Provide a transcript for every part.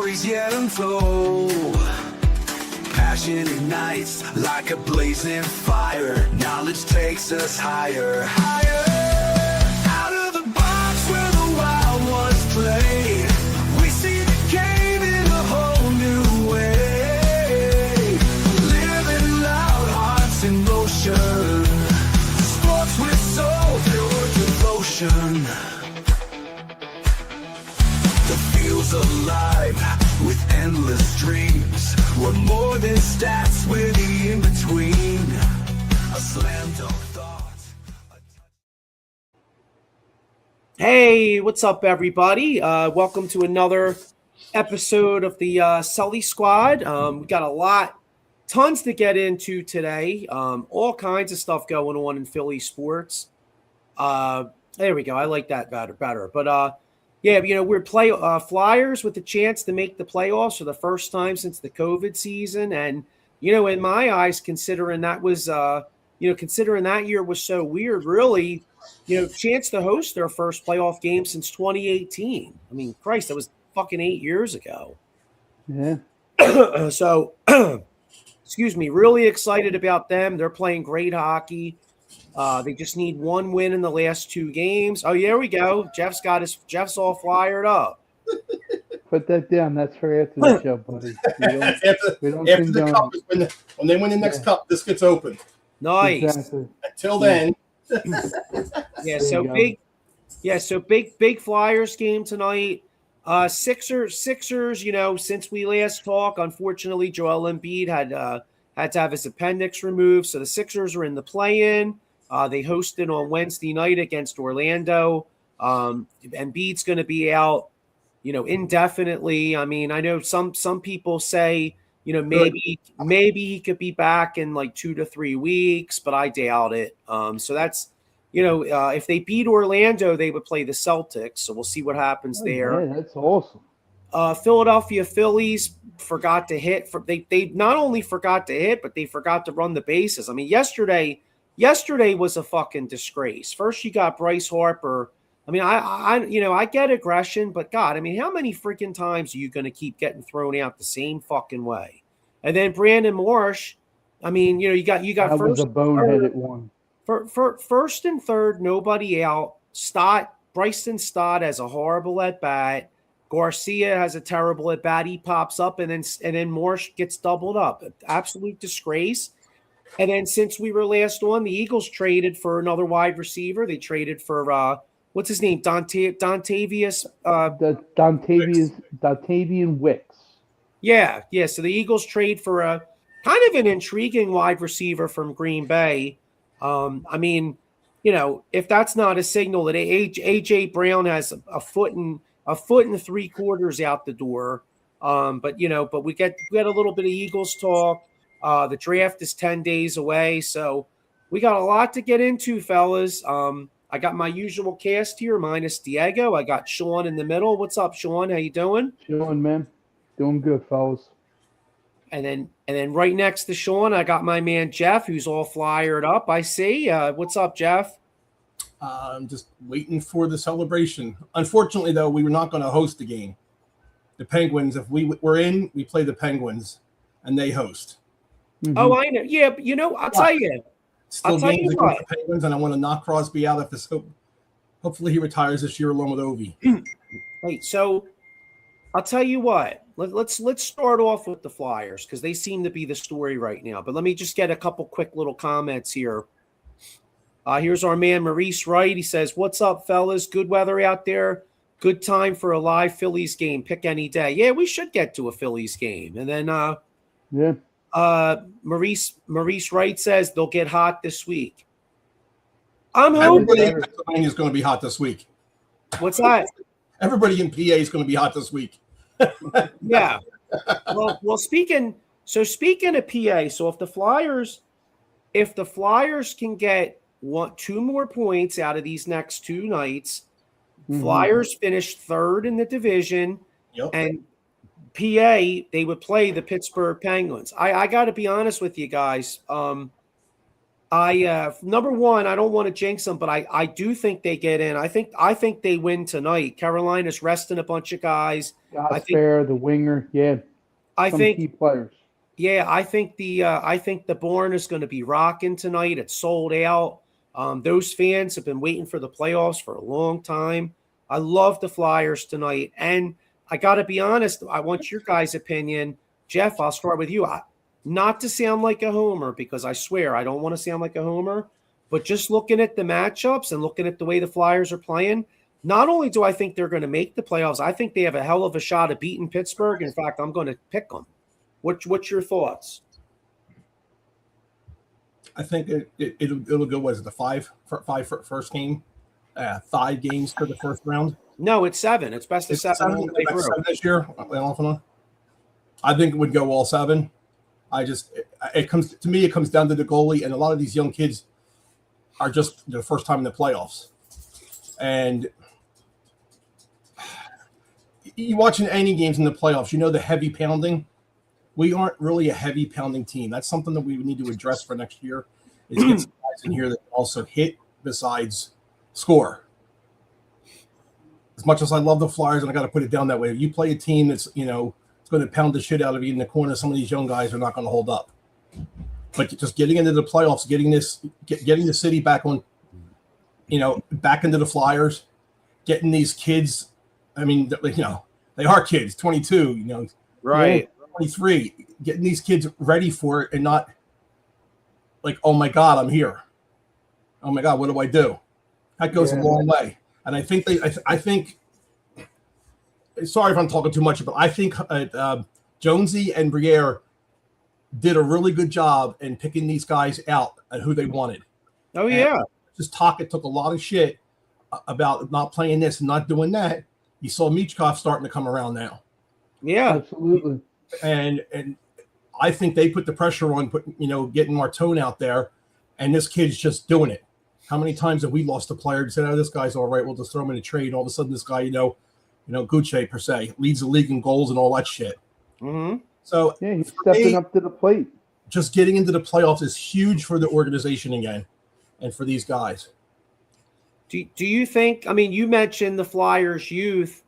stories yet untold. Passion ignites like a blazing fire. Knowledge takes us higher, higher. Out of the box where the wild ones play, we see the game in a whole new way. Living loud, hearts in motion. Sports with soul, pure devotion. The field's alive with endless dreams. We're more than stats, we're the in-between. A slam dunk thought. Hey, what's up, everybody? Welcome to another episode of the Sully Squad. We got tons to get into today. All kinds of stuff going on in Philly sports. There we go. I like that better. But yeah, we're Flyers with the chance to make the playoffs for the first time since the COVID season, and in my eyes, considering that year was so weird, really. Chance to host their first playoff game since 2018. I mean, Christ, that was fucking 8 years ago. Yeah. So, excuse me, really excited about them. They're playing great hockey. They just need one win in the last two games. Oh, here we go. Jeff's all fired up. Put that down. That's for after the show, buddy. After the cup, when they win the next cup, this gets open. Nice. Exactly. Until then. Big Flyers game tonight. Sixers, since we last talked, unfortunately, Joel Embiid had to have his appendix removed. So the Sixers are in the play-in. They hosted on Wednesday night against Orlando. Embiid's going to be out, indefinitely. I mean, I know some people say, maybe he could be back in like 2 to 3 weeks, but I doubt it. So that's, if they beat Orlando, they would play the Celtics. So we'll see what happens there. Yeah, that's awesome. Philadelphia Phillies forgot to hit. They not only forgot to hit, but they forgot to run the bases. I mean, yesterday was a fucking disgrace. First, you got Bryce Harper. I mean, I get aggression, but God, I mean, how many freaking times are you going to keep getting thrown out the same fucking way? And then Brandon Marsh. I mean, you got that first. Was a boneheaded one. For first and third, nobody out. Bryson Stott has a horrible at bat. Garcia has a terrible at bat. He pops up, and then Marsh gets doubled up. Absolute disgrace. And then since we were last on, the Eagles traded for another wide receiver. They traded for what's his name? Dontavian Wicks. Yeah. So the Eagles trade for a kind of an intriguing wide receiver from Green Bay. I mean, if that's not a signal that AJ Brown has a foot and 3/4 out the door. But we get a little bit of Eagles talk. The draft is 10 days away, so we got a lot to get into, fellas. I got my usual cast here, minus Diego. I got Sean in the middle. What's up, Sean? How you doing? Sean, man, doing good, fellas. And then right next to Sean, I got my man Jeff, who's all flyered up. I see. What's up, Jeff? I'm just waiting for the celebration. Unfortunately, though, we were not going to host the game. The Penguins, if we were in, we play the Penguins, and they host. Mm-hmm. Oh, I know. Yeah, but I'll tell you. Still games against the Penguins, and I want to knock Crosby out if this. Hopefully, he retires this year along with Ovi. Wait, so I'll tell you what. Let's start off with the Flyers because they seem to be the story right now. But let me just get a couple quick little comments here. Here's our man Maurice Wright. He says, "What's up, fellas? Good weather out there. Good time for a live Phillies game. Pick any day. Yeah, we should get to a Phillies game." And then Maurice Wright says they'll get hot this week. I'm hoping everybody in Pennsylvania is going to be hot this week. What's that? Everybody in PA is going to be hot this week. Yeah. Well, speaking of PA, so if the Flyers can get 2 more points out of these next 2 nights, Flyers finish 3rd in the division, and PA, they would play the Pittsburgh Penguins. I got to be honest with you guys. Number one, I don't want to jinx them, but I do think they get in. I think they win tonight. Carolina's resting a bunch of guys. I think Gosper, the winger, yeah, I some think key players. Yeah, I think the Bourne is going to be rocking tonight. It's sold out. Those fans have been waiting for the playoffs for a long time. I love the Flyers tonight, and I got to be honest. I want your guys' opinion, Jeff. I'll start with you. Not to sound like a homer, because I swear I don't want to sound like a homer, but just looking at the matchups and looking at the way the Flyers are playing, not only do I think they're going to make the playoffs, I think they have a hell of a shot of beating Pittsburgh. In fact, I'm going to pick them. What's your thoughts? I think it'll go. What is it? The five for first game, 5 games for the first round. No, it's 7. It's best of 7 all the way through. 7 this year. Off and on. I think it would go all 7. It comes down to the goalie, and a lot of these young kids are just the first time in the playoffs. And you watching any games in the playoffs, you know the heavy pounding. We aren't really a heavy pounding team. That's something that we need to address for next year. Is get some guys in here that also hit besides score. As much as I love the Flyers, and I got to put it down that way, if you play a team that's it's going to pound the shit out of you in the corner, some of these young guys are not going to hold up. But just getting into the playoffs, getting the city back on, back into the Flyers, getting these kids. I mean, they are kids, 22. Right. 23, getting these kids ready for it and not like, oh my God, I'm here. Oh my God, what do I do? That goes a long way. And I think I think, sorry if I'm talking too much, but I think Jonesy and Briere did a really good job in picking these guys out and who they wanted. Oh, yeah. And just Tocchet took a lot of shit about not playing this and not doing that. You saw Michkov starting to come around now. Yeah. Absolutely. And I think they put the pressure on, getting Martone out there, and this kid's just doing it. How many times have we lost a player and said, "Oh, this guy's all right. We'll just throw him in a trade." All of a sudden, this guy, Gucci per se, leads the league in goals and all that shit. Mm-hmm. So yeah, he's stepping up to the plate. Just getting into the playoffs is huge for the organization again, and for these guys. Do you think? I mean, you mentioned the Flyers' youth,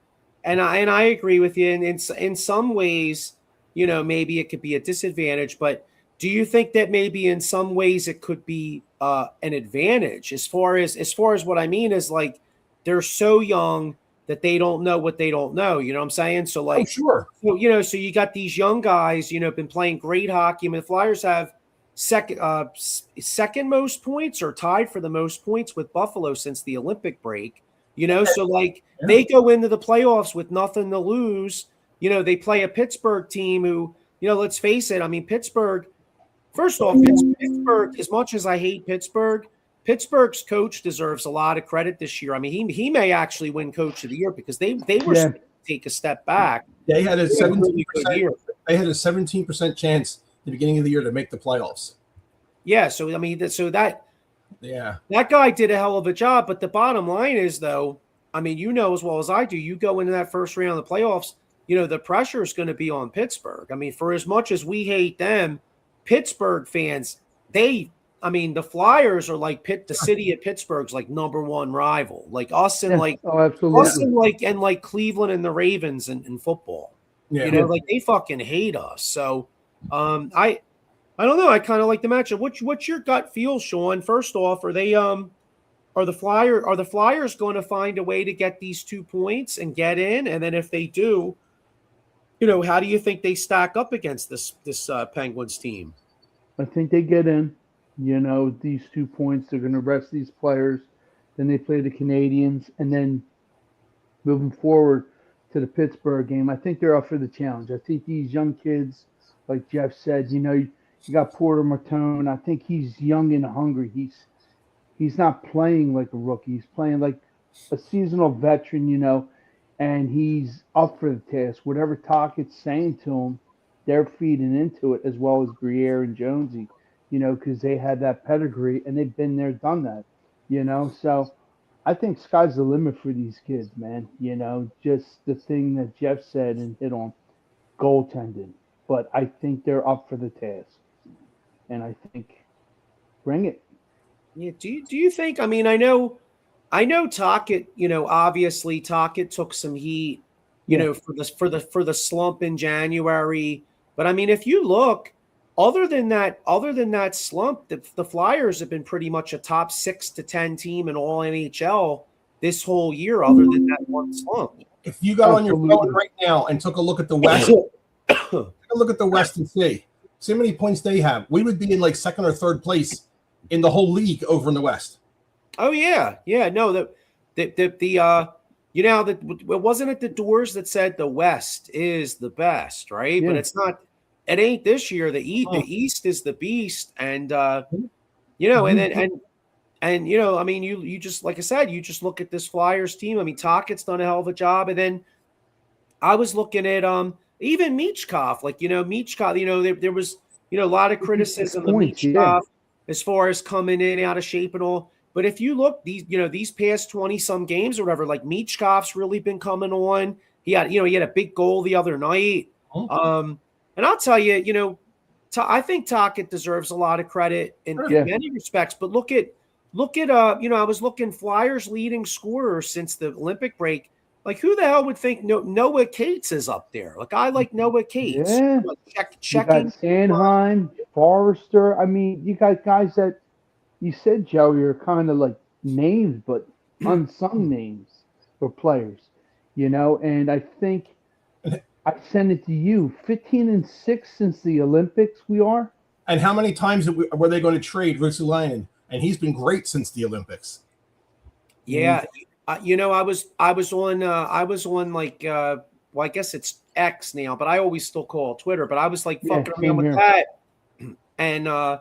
and I agree with you. And in some ways, maybe it could be a disadvantage, but do you think that maybe in some ways it could be an advantage? As far as what I mean is, like, they're so young that they don't know what they don't know. You know what I'm saying? So, like, sure. So you got these young guys, been playing great hockey. I mean, the Flyers have second most points or tied for the most points with Buffalo since the Olympic break. So like they go into the playoffs with nothing to lose. They play a Pittsburgh team who, let's face it. I mean, Pittsburgh, first off, Pittsburgh, as much as I hate Pittsburgh, Pittsburgh's coach deserves a lot of credit this year. I mean, he may actually win Coach of the Year because they were take a step back. They had a 17%. They had a 17% chance at the beginning of the year to make the playoffs. Yeah, so I mean, that guy did a hell of a job. But the bottom line is, though, I mean, as well as I do, you go into that first round of the playoffs, the pressure is going to be on Pittsburgh. I mean, for as much as we hate them, Pittsburgh fans, the Flyers are like the city of Pittsburgh's like number one rival, like us and like Cleveland and the Ravens in football. Yeah. Like they fucking hate us. So I don't know. I kind of like the matchup. What's your gut feel, Sean? First off, are the Flyers going to find a way to get these 2 points and get in? And then if they do, how do you think they stack up against this Penguins team? I think they get in. These 2 points, they're going to rest these players. Then they play the Canadians, and then moving forward to the Pittsburgh game, I think they're up for the challenge. I think these young kids, like Jeff said, you got Porter Martone. I think he's young and hungry. He's not playing like a rookie. He's playing like a seasonal veteran, and he's up for the task. Whatever Tocchet's saying to him, they're feeding into it, as well as Briere and Jonesy, because they had that pedigree and they've been there, done that, So I think sky's the limit for these kids, man. Just the thing that Jeff said and hit on, goaltending. But I think they're up for the task. And I think bring it. Yeah. Do you think? I mean, I know Tocchet. Obviously Tocchet took some heat. Yeah. For the slump in January. But I mean, if you look, other than that slump, the Flyers have been pretty much a top 6 to 10 team in all NHL this whole year. Other than that one slump. If you got on your phone Absolutely. right now and took a look at the West, take a look at the West and see how many points they have. We would be in like second or third place in the whole league over in the West. Oh yeah, yeah. No, it wasn't at the doors that said the West is the best, right? But Yeah. it's not. It ain't this year. The East is the beast, and I mean, you just like I said, you just look at this Flyers team. I mean, Tockett's done a hell of a job, and then I was looking at even Michkov, Michkov, there was a lot of criticism of Points, yeah. Michkov as far as coming in out of shape and all. But if you look these past 20 some games or whatever, like Michkov's really been coming on. He had a big goal the other night. And I'll tell you, I think Tocchet deserves a lot of credit in many respects. But look at I was looking Flyers leading scorer since the Olympic break. Like, who the hell would think Noah Cates is up there? Like, I like Noah Cates. Yeah. Checking. You got Sanheim, Forrester. I mean, you got guys that you said, Joe, you're kind of like names, but unsung names for players, And I think I sent it to you. 15-6 since the Olympics. We are. And how many times were they going to trade Ruotsalainen? And he's been great since the Olympics. Yeah. I was on like well, I guess it's X now, but I always still call it Twitter. But I was like fucking around with that, and I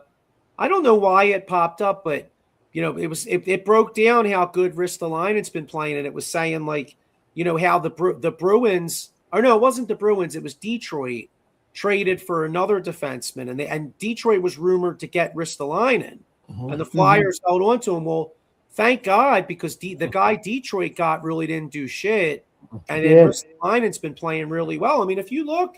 don't know why it popped up, but it broke down how good Ristolainen's been playing, and it was saying like how the Bruins, or no, it wasn't the Bruins, it was Detroit traded for another defenseman, and Detroit was rumored to get Ristolainen, and the Flyers held on to him. Well, thank God, because the guy Detroit got really didn't do shit, and then Ristolainen's been playing really well. I mean, if you look,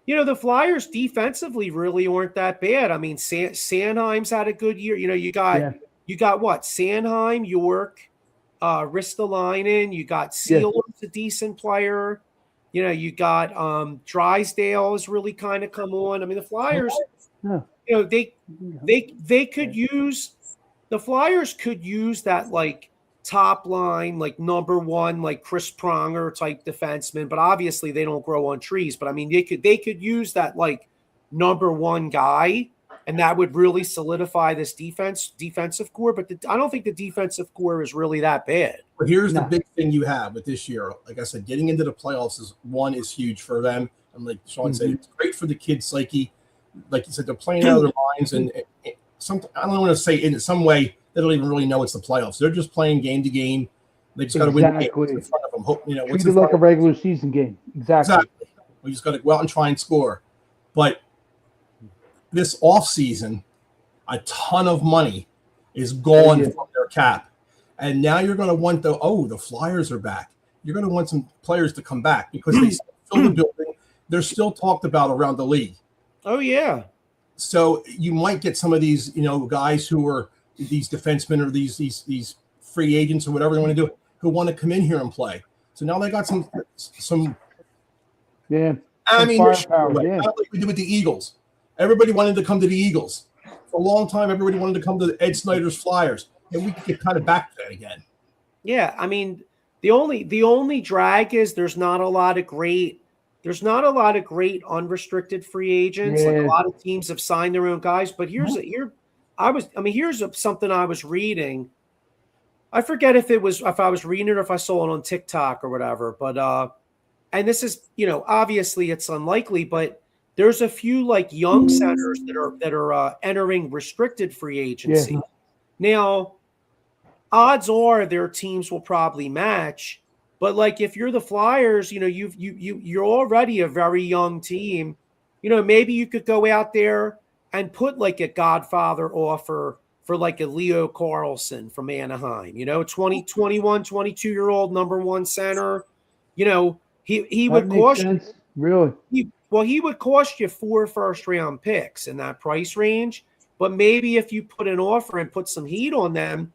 the Flyers defensively really aren't that bad. I mean, Sanheim's had a good year. You got what? Sanheim, York, Ristolainen. You got Sealer's a decent player. You got Drysdale has really kind of come on. I mean, the Flyers, they could use. The Flyers could use that like top line, like number one, like Chris Pronger type defenseman, but obviously they don't grow on trees. But I mean, they could use that like number one guy, and that would really solidify this defensive core. But I don't think the defensive core is really that bad. But here's the big thing you have with this year. Like I said, getting into the playoffs is huge for them. And like Sean said, it's great for the kids' psyche. Like you said, they're playing out of their minds, and I don't want to say in some way they don't even really know it's the playoffs. They're just playing game to game. They just got to win the games in front of them. Treat it like a regular season game. Exactly. We just got to go out and try and score. But this offseason, a ton of money is gone from their cap. And now you're going to want the Flyers are back. You're going to want some players to come back because they still fill the building. They're still talked about around the league. Oh, yeah. So you might get some of these, guys who are these defensemen or these free agents or whatever they want to do, who want to come in here and play. So now they got some. Yeah. I mean, like we did with the Eagles. Everybody wanted to come to the Eagles for a long time. Everybody wanted to come to Ed Snyder's Flyers, and we could get kind of back to that again. Yeah, I mean, the only drag is there's not a lot of great unrestricted free agents. Yeah. Like a lot of teams have signed their own guys. But here's something I was reading. I forget if I was reading it or if I saw it on TikTok or whatever. But and this is obviously it's unlikely, but there's a few like young centers that are entering restricted free agency. Yeah. Now, odds are their teams will probably match. But like if you're the Flyers, you're already a very young team. Maybe you could go out there and put like a Godfather offer for like a Leo Carlson from Anaheim. 21, 22-year-old number one center. He would cost really. He would cost you 4 first-round picks in that price range. But maybe if you put an offer and put some heat on them,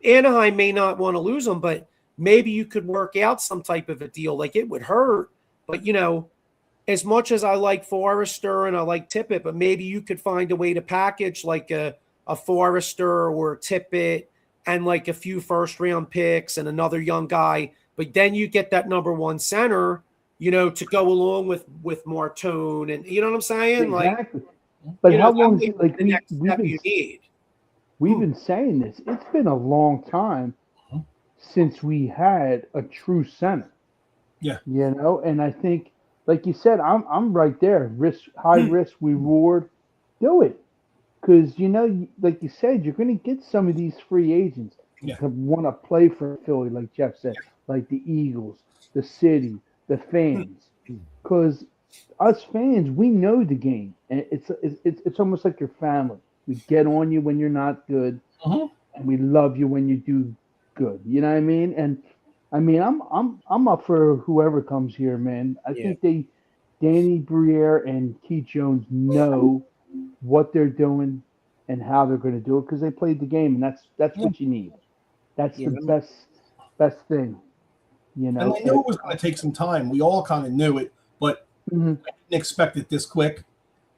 Anaheim may not want to lose them, but maybe you could work out some type of a deal. Like, it would hurt, but as much as I like Forrester and I like Tippett, but maybe you could find a way to package like a Forrester or Tippett and like a few first-round picks and another young guy. But then you get that number one center, to go along with Martone, and you know what I'm saying? Exactly. But how long is it? Like, the next step you need. We've been saying this. It's been a long time since we had a true center. Yeah. And I think, like you said, I'm right there. High risk, reward. Do it. Because, like you said, you're going to get some of these free agents to want to play for Philly, like Jeff said, like the Eagles, the city, the fans. Because us fans, we know the game. And it's almost like your family. We get on you when you're not good, and we love you when you do good. You know what I mean? And I mean, I'm up for whoever comes here, man. I think Danny Briere and Keith Jones know what they're doing and how they're going to do it because they played the game, and that's what you need. That's the best thing. And I knew it was going to take some time. We all kind of knew it, but I didn't expect it this quick.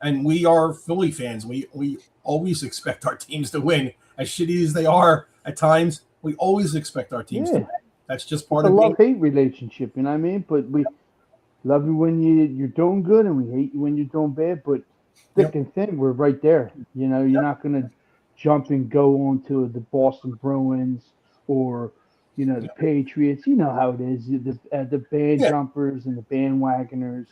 And we are Philly fans. We always expect our teams to win. As shitty as they are at times, we always expect our teams to win. That's just part of the love-hate relationship, you know what I mean? But we love you when you're doing good, and we hate you when you're doing bad. But thick and thin, we're right there. You're not going to jump and go on to the Boston Bruins or the Patriots. You know how it is. The band jumpers and the bandwagoners.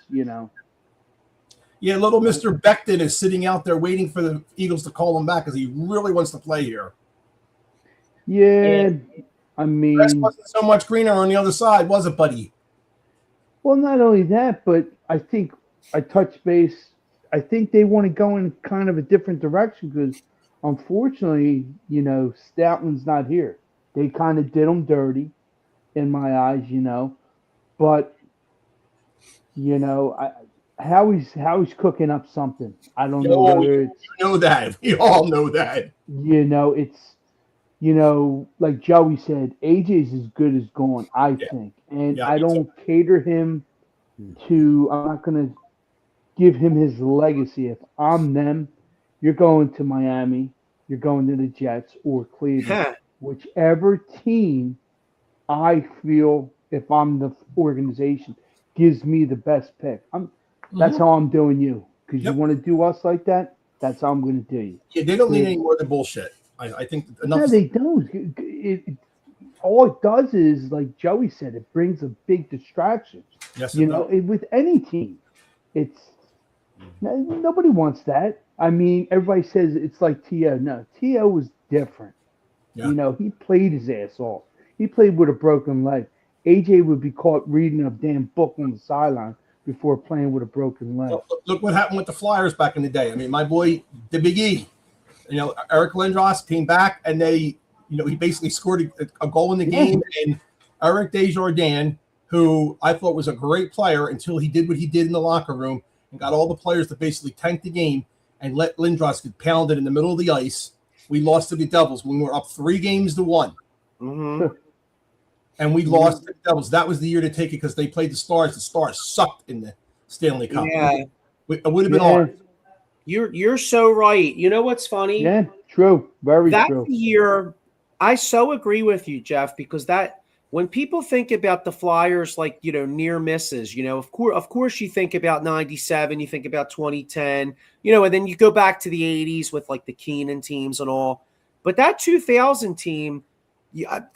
Yeah, little Mr. Becton is sitting out there waiting for the Eagles to call him back because he really wants to play here. Yeah, I mean, grass wasn't so much greener on the other side, was it, buddy? Well, not only that, but I think I touched base. I think they want to go in kind of a different direction because, unfortunately, Stoutland's not here. They kind of did him dirty, in my eyes, But, how he's cooking up something. I don't know whether it's. You know that. We all know that. It's. Like Joey said, AJ's as good as gone, I think. And I don't cater him to, I'm not going to give him his legacy. If I'm them, you're going to Miami, you're going to the Jets or Cleveland. Whichever team I feel, if I'm the organization, gives me the best pick. That's how I'm doing you. Because you want to do us like that, that's how I'm going to do you. Yeah, they don't need any more of the bullshit. I think enough. No, they don't. All it does is, like Joey said, it brings a big distraction. Yes, with any team, nobody wants that. I mean, everybody says it's like T.O. No, T.O. was different. Yeah. He played his ass off. He played with a broken leg. AJ would be caught reading a damn book on the sideline before playing with a broken leg. Look what happened with the Flyers back in the day. I mean, my boy, the Big E. Eric Lindros came back and he basically scored a goal in the game. And Eric Desjardins, who I thought was a great player until he did what he did in the locker room and got all the players to basically tank the game and let Lindros get pounded in the middle of the ice. We lost to the Devils when we were up 3-1. And we lost to the Devils. That was the year to take it because they played the Stars. The Stars sucked in the Stanley Cup. Yeah. It would have been ours. You're so right. You know what's funny? Yeah, true. Very true. That year, I so agree with you, Jeff, because when people think about the Flyers, like, near misses, of course you think about 97, you think about 2010, and then you go back to the 80s with like the Keenan teams and all. But that 2000 team,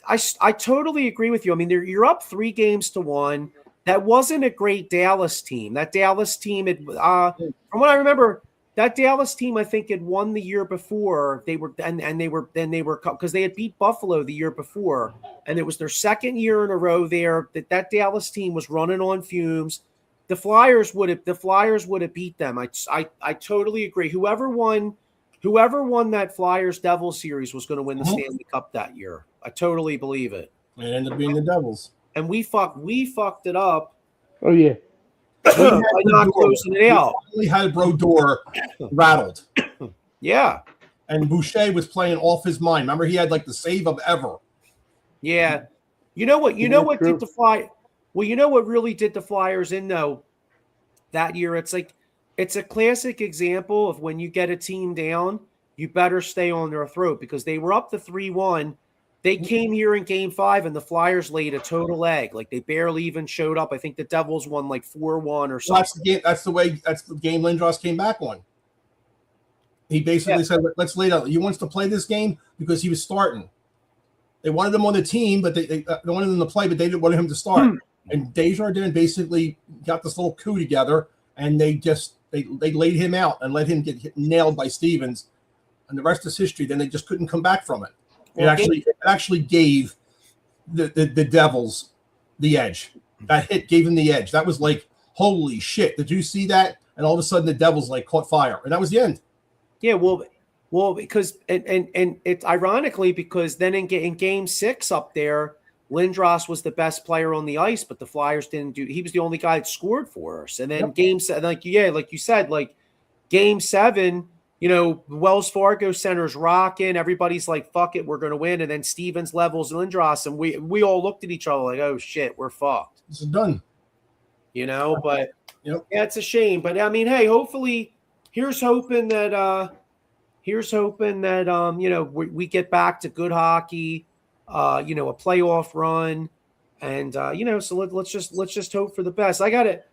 I totally agree with you. I mean, you're up 3-1. That wasn't a great Dallas team. That Dallas team, from what I remember, that Dallas team, I think, had won the year before. They were because they had beat Buffalo the year before, and it was their second year in a row there that Dallas team was running on fumes. The Flyers would have beat them. I totally agree. Whoever won that Flyers Devils series was going to win the Stanley Cup that year. I totally believe it. It ended up being the Devils, and we fucked it up. Oh yeah. By not closing it out. We had Brodeur rattled. Yeah. And Boucher was playing off his mind. Remember, he had like the save of ever. Yeah. You know what? You know what did the Fly? Well, you know what really did the Flyers in though that year? It's like it's a classic example of when you get a team down, you better stay on their throat because they were up to 3-1. They came here in Game 5, and the Flyers laid a total egg. Like they barely even showed up. I think the Devils won like 4-1 or something. Well, that's the game. That's the game Lindros came back on. He basically said, "Let's lay down." He wants to play this game because he was starting. They wanted him on the team, but they wanted him to play, but they didn't want him to start. And Desjardins basically got this little coup together, and they laid him out and let him get nailed by Stevens, and the rest is history. Then they just couldn't come back from it. It actually gave the Devils the edge. That hit gave them the edge. That was like, holy shit! Did you see that? And all of a sudden, the Devils like caught fire, and that was the end. Yeah, well, because and it's ironically because then in Game 6 up there, Lindros was the best player on the ice, but the Flyers didn't do. He was the only guy that scored for us. And then Game 7, like you said, like Game 7, Wells Fargo Center's rocking. Everybody's like, "Fuck it, we're going to win." And then Stevens levels Lindros, and we all looked at each other like, "Oh shit, we're fucked." This is done. But yeah, it's a shame. But I mean, hey, hopefully, here's hoping that we get back to good hockey, a playoff run, and so let's just hope for the best. I got it.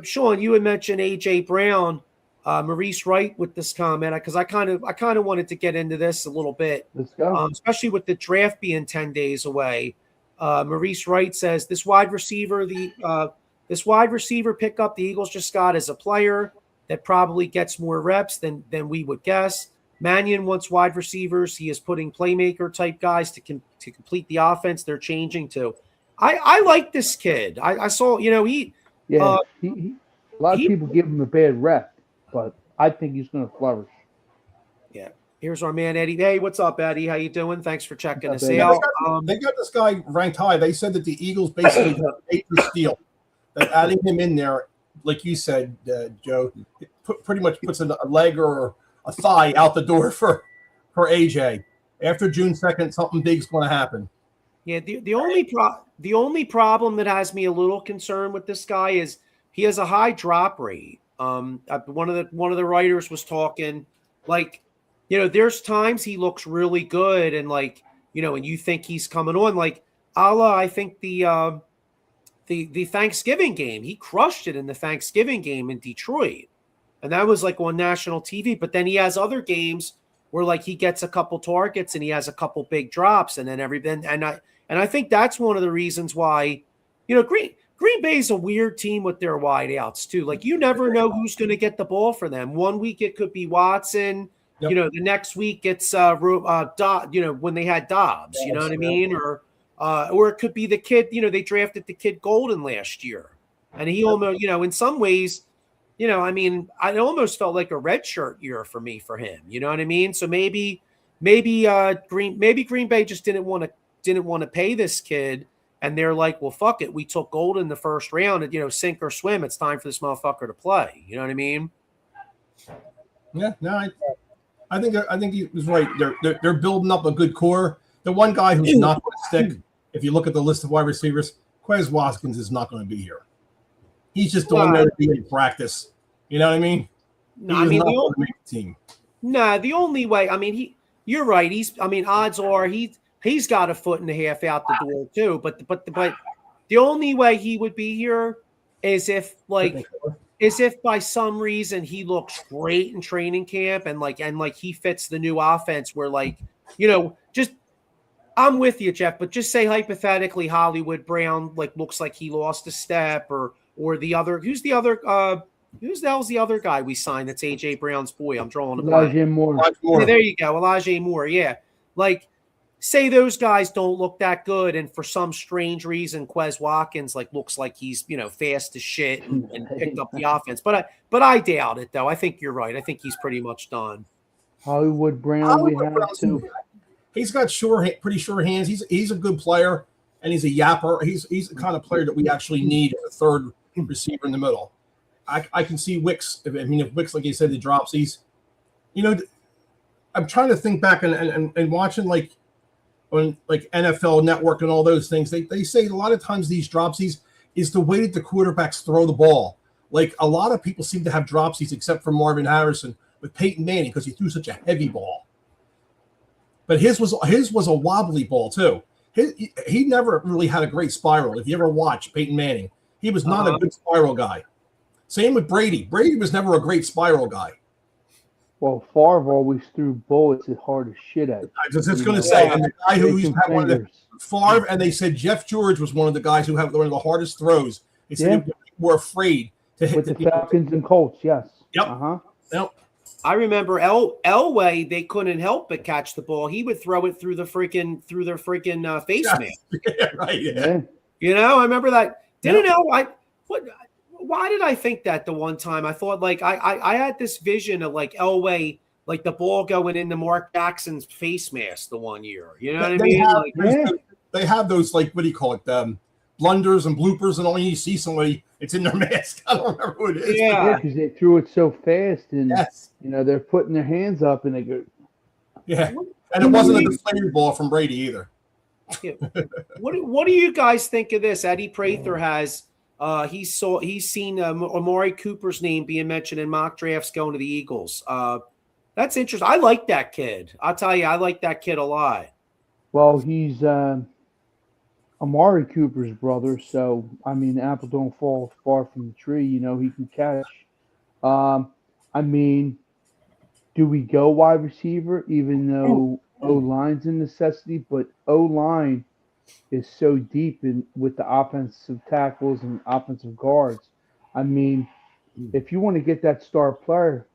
Sean, you had mentioned AJ Brown, Maurice Wright with this comment because I kind of wanted to get into this a little bit. Let's go. Especially with the draft being 10 days away. Maurice Wright says this wide receiver pickup the Eagles just got as a player that probably gets more reps than we would guess. Mannion wants wide receivers. He is putting playmaker type guys to complete the offense they're changing to. I like this kid. I saw, he. Yeah, a lot of people give him a bad rep, but I think he's going to flourish. Yeah. Here's our man, Eddie. Hey, what's up, Eddie? How you doing? Thanks for checking us They out. got this guy ranked high. They said that the Eagles basically paid for steal. That adding him in there, like you said, Joe, pretty much puts a leg or a thigh out the door for AJ. After June 2nd, something big's going to happen. Yeah, the only problem that has me a little concerned with this guy is he has a high drop rate. One of the writers was talking like, there's times he looks really good and like, and you think he's coming on like I think the Thanksgiving game, he crushed it in the Thanksgiving game in Detroit. And that was like on national TV. But then he has other games where like he gets a couple targets and he has a couple big drops and then everything. And I think that's one of the reasons why, Green Bay's a weird team with their wideouts too. Like you never know who's going to get the ball for them. One week it could be Watson. Yep. The next week it's when they had Dobbs. You know what I mean? Or it could be the kid. They drafted the kid Golden last year, and he almost in some ways. I almost felt like a redshirt year for him. You know what I mean? So maybe Green Bay just didn't want to pay this kid, and they're like, well, fuck it. We took Golden the first round, and sink or swim. It's time for this motherfucker to play. You know what I mean? Yeah, no, I think he was right. They're building up a good core. The one guy who's not going to stick, if you look at the list of wide receivers, Quez Watkins is not going to be here. He's just doing there to be in practice. You know what I mean? No, the team. No, the only way. You're right. Odds are he's got a foot and a half out the door too. But the only way he would be here is if by some reason he looks great in training camp and he fits the new offense where just. I'm with you, Jeff, but just say hypothetically Hollywood Brown looks like he lost a step or the other. Who's the hell's the other guy we signed that's AJ Brown's boy? I'm drawing a blank. Elijah Moore. Yeah, there you go, Elijah Moore. Yeah, say those guys don't look that good, and for some strange reason, Quez Watkins looks like he's fast as shit and picked up the offense. But I doubt it though. I think you're right. I think he's pretty much done. Hollywood Brown, we have too. He's got pretty sure hands. He's a good player, and he's a yapper. He's the kind of player that we actually need as a third receiver in the middle. I can see Wicks. If Wicks, like you said, the drops. I I'm trying to think back and watching like on like NFL Network and all those things. They say a lot of times these dropsies is the way that the quarterbacks throw the ball. Like a lot of people seem to have dropsies except for Marvin Harrison with Peyton Manning because he threw such a heavy ball. But his was a wobbly ball too. He never really had a great spiral. If you ever watch Peyton Manning, he was not a good spiral guy. Same with Brady. Brady was never a great spiral guy. Well, Favre always threw bullets as hard as shit at. I was just going to say, and the guy who used to have one of the Favre, and they said Jeff George was one of the guys who had one of the hardest throws. They said people were afraid to hit with the Falcons and Colts. Yes. Yep. Yep. I remember Elway. They couldn't help but catch the ball. He would throw it through their freaking face mask. Yeah, right. Yeah. You know, I remember that. Didn't Elway? Why did I think that the one time? I thought like I had this vision of like Elway, like the ball going into Mark Jackson's face mask the one year. You know what I mean? They have those, like, what do you call it? Blunders and bloopers, and only you see somebody, it's in their mask. I don't remember who it is. Yeah, because they threw it so fast, and you know they're putting their hands up, and they go. Yeah, and it wasn't a deflated ball from Brady either. Yeah. What do you guys think of this? Eddie Prather has. He's seen Amari Cooper's name being mentioned in mock drafts going to the Eagles. That's interesting. I like that kid. I'll tell you, I like that kid a lot. Well, he's Amari Cooper's brother, so I mean, the apple don't fall far from the tree. You know, he can catch. I mean, do we go wide receiver, even though O-line's a necessity? But O-line is so deep with the offensive tackles and offensive guards. I mean, if you want to get that star player,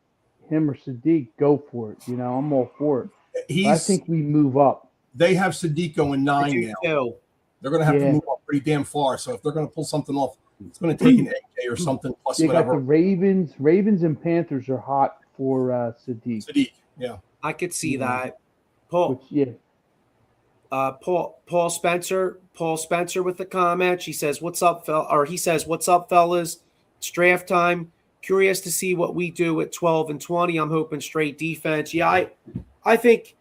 him or Sadiq, go for it. You know, I'm all for it. I think we move up. They have Sadiq going 9 now. They're going to have to move up pretty damn far. So if they're going to pull something off, it's going to take an AJ or something plus they whatever. Got the Ravens and Panthers are hot for Sadiq. Sadiq, yeah. I could see that. Paul. Paul Spencer with the comment. He says, "What's up, fellas? It's draft time. Curious to see what we do at 12 and 20. I'm hoping straight defense. Yeah, I think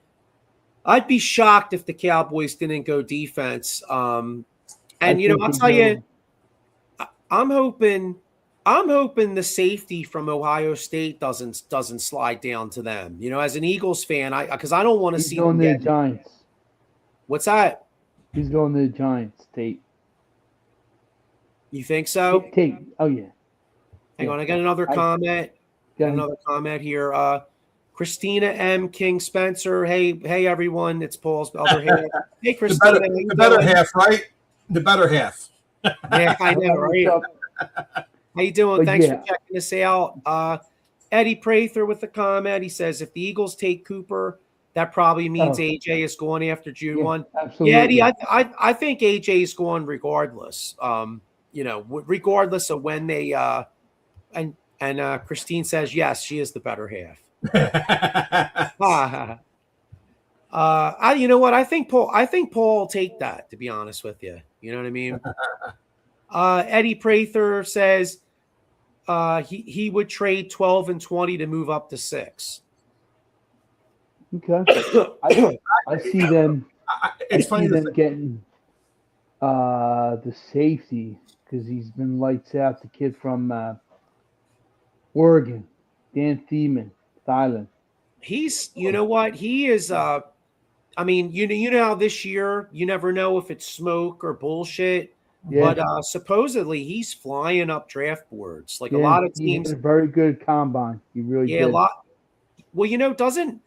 I'd be shocked if the Cowboys didn't go defense. And you know, I'll tell you, I'm hoping the safety from Ohio State doesn't slide down to them. You know, as an Eagles fan, because I don't want to see them get the Giants. What's that? He's going to the Giants, Tate. You think so? Tate. Oh, yeah. Hang on. I got another comment. Another comment here. Christina M. King Spencer. Hey, everyone. It's Paul's other half. Hey, Christina. The better half, right? The better half. Yeah, I know, right? How you doing? Thanks for checking us out. Eddie Prather with the comment. He says, if the Eagles take Cooper, that probably means AJ is going after June 1. Absolutely. Yeah, Eddie, I think AJ is going regardless. You know, regardless of when they and Christine says yes, she is the better half. You know what? I think Paul will take that, to be honest with you. You know what I mean? Eddie Prather says he would trade 12 and 20 to move up to 6. Okay. I see them. It's funny them getting the safety because he's been lights out. The kid from Oregon, Dan Thielen. He's, you know what? He is. I mean, you know how this year you never know if it's smoke or bullshit. Yeah. But supposedly he's flying up draft boards. Like a lot of teams. He's a very good combine. He really did. A lot. Well, you know, doesn't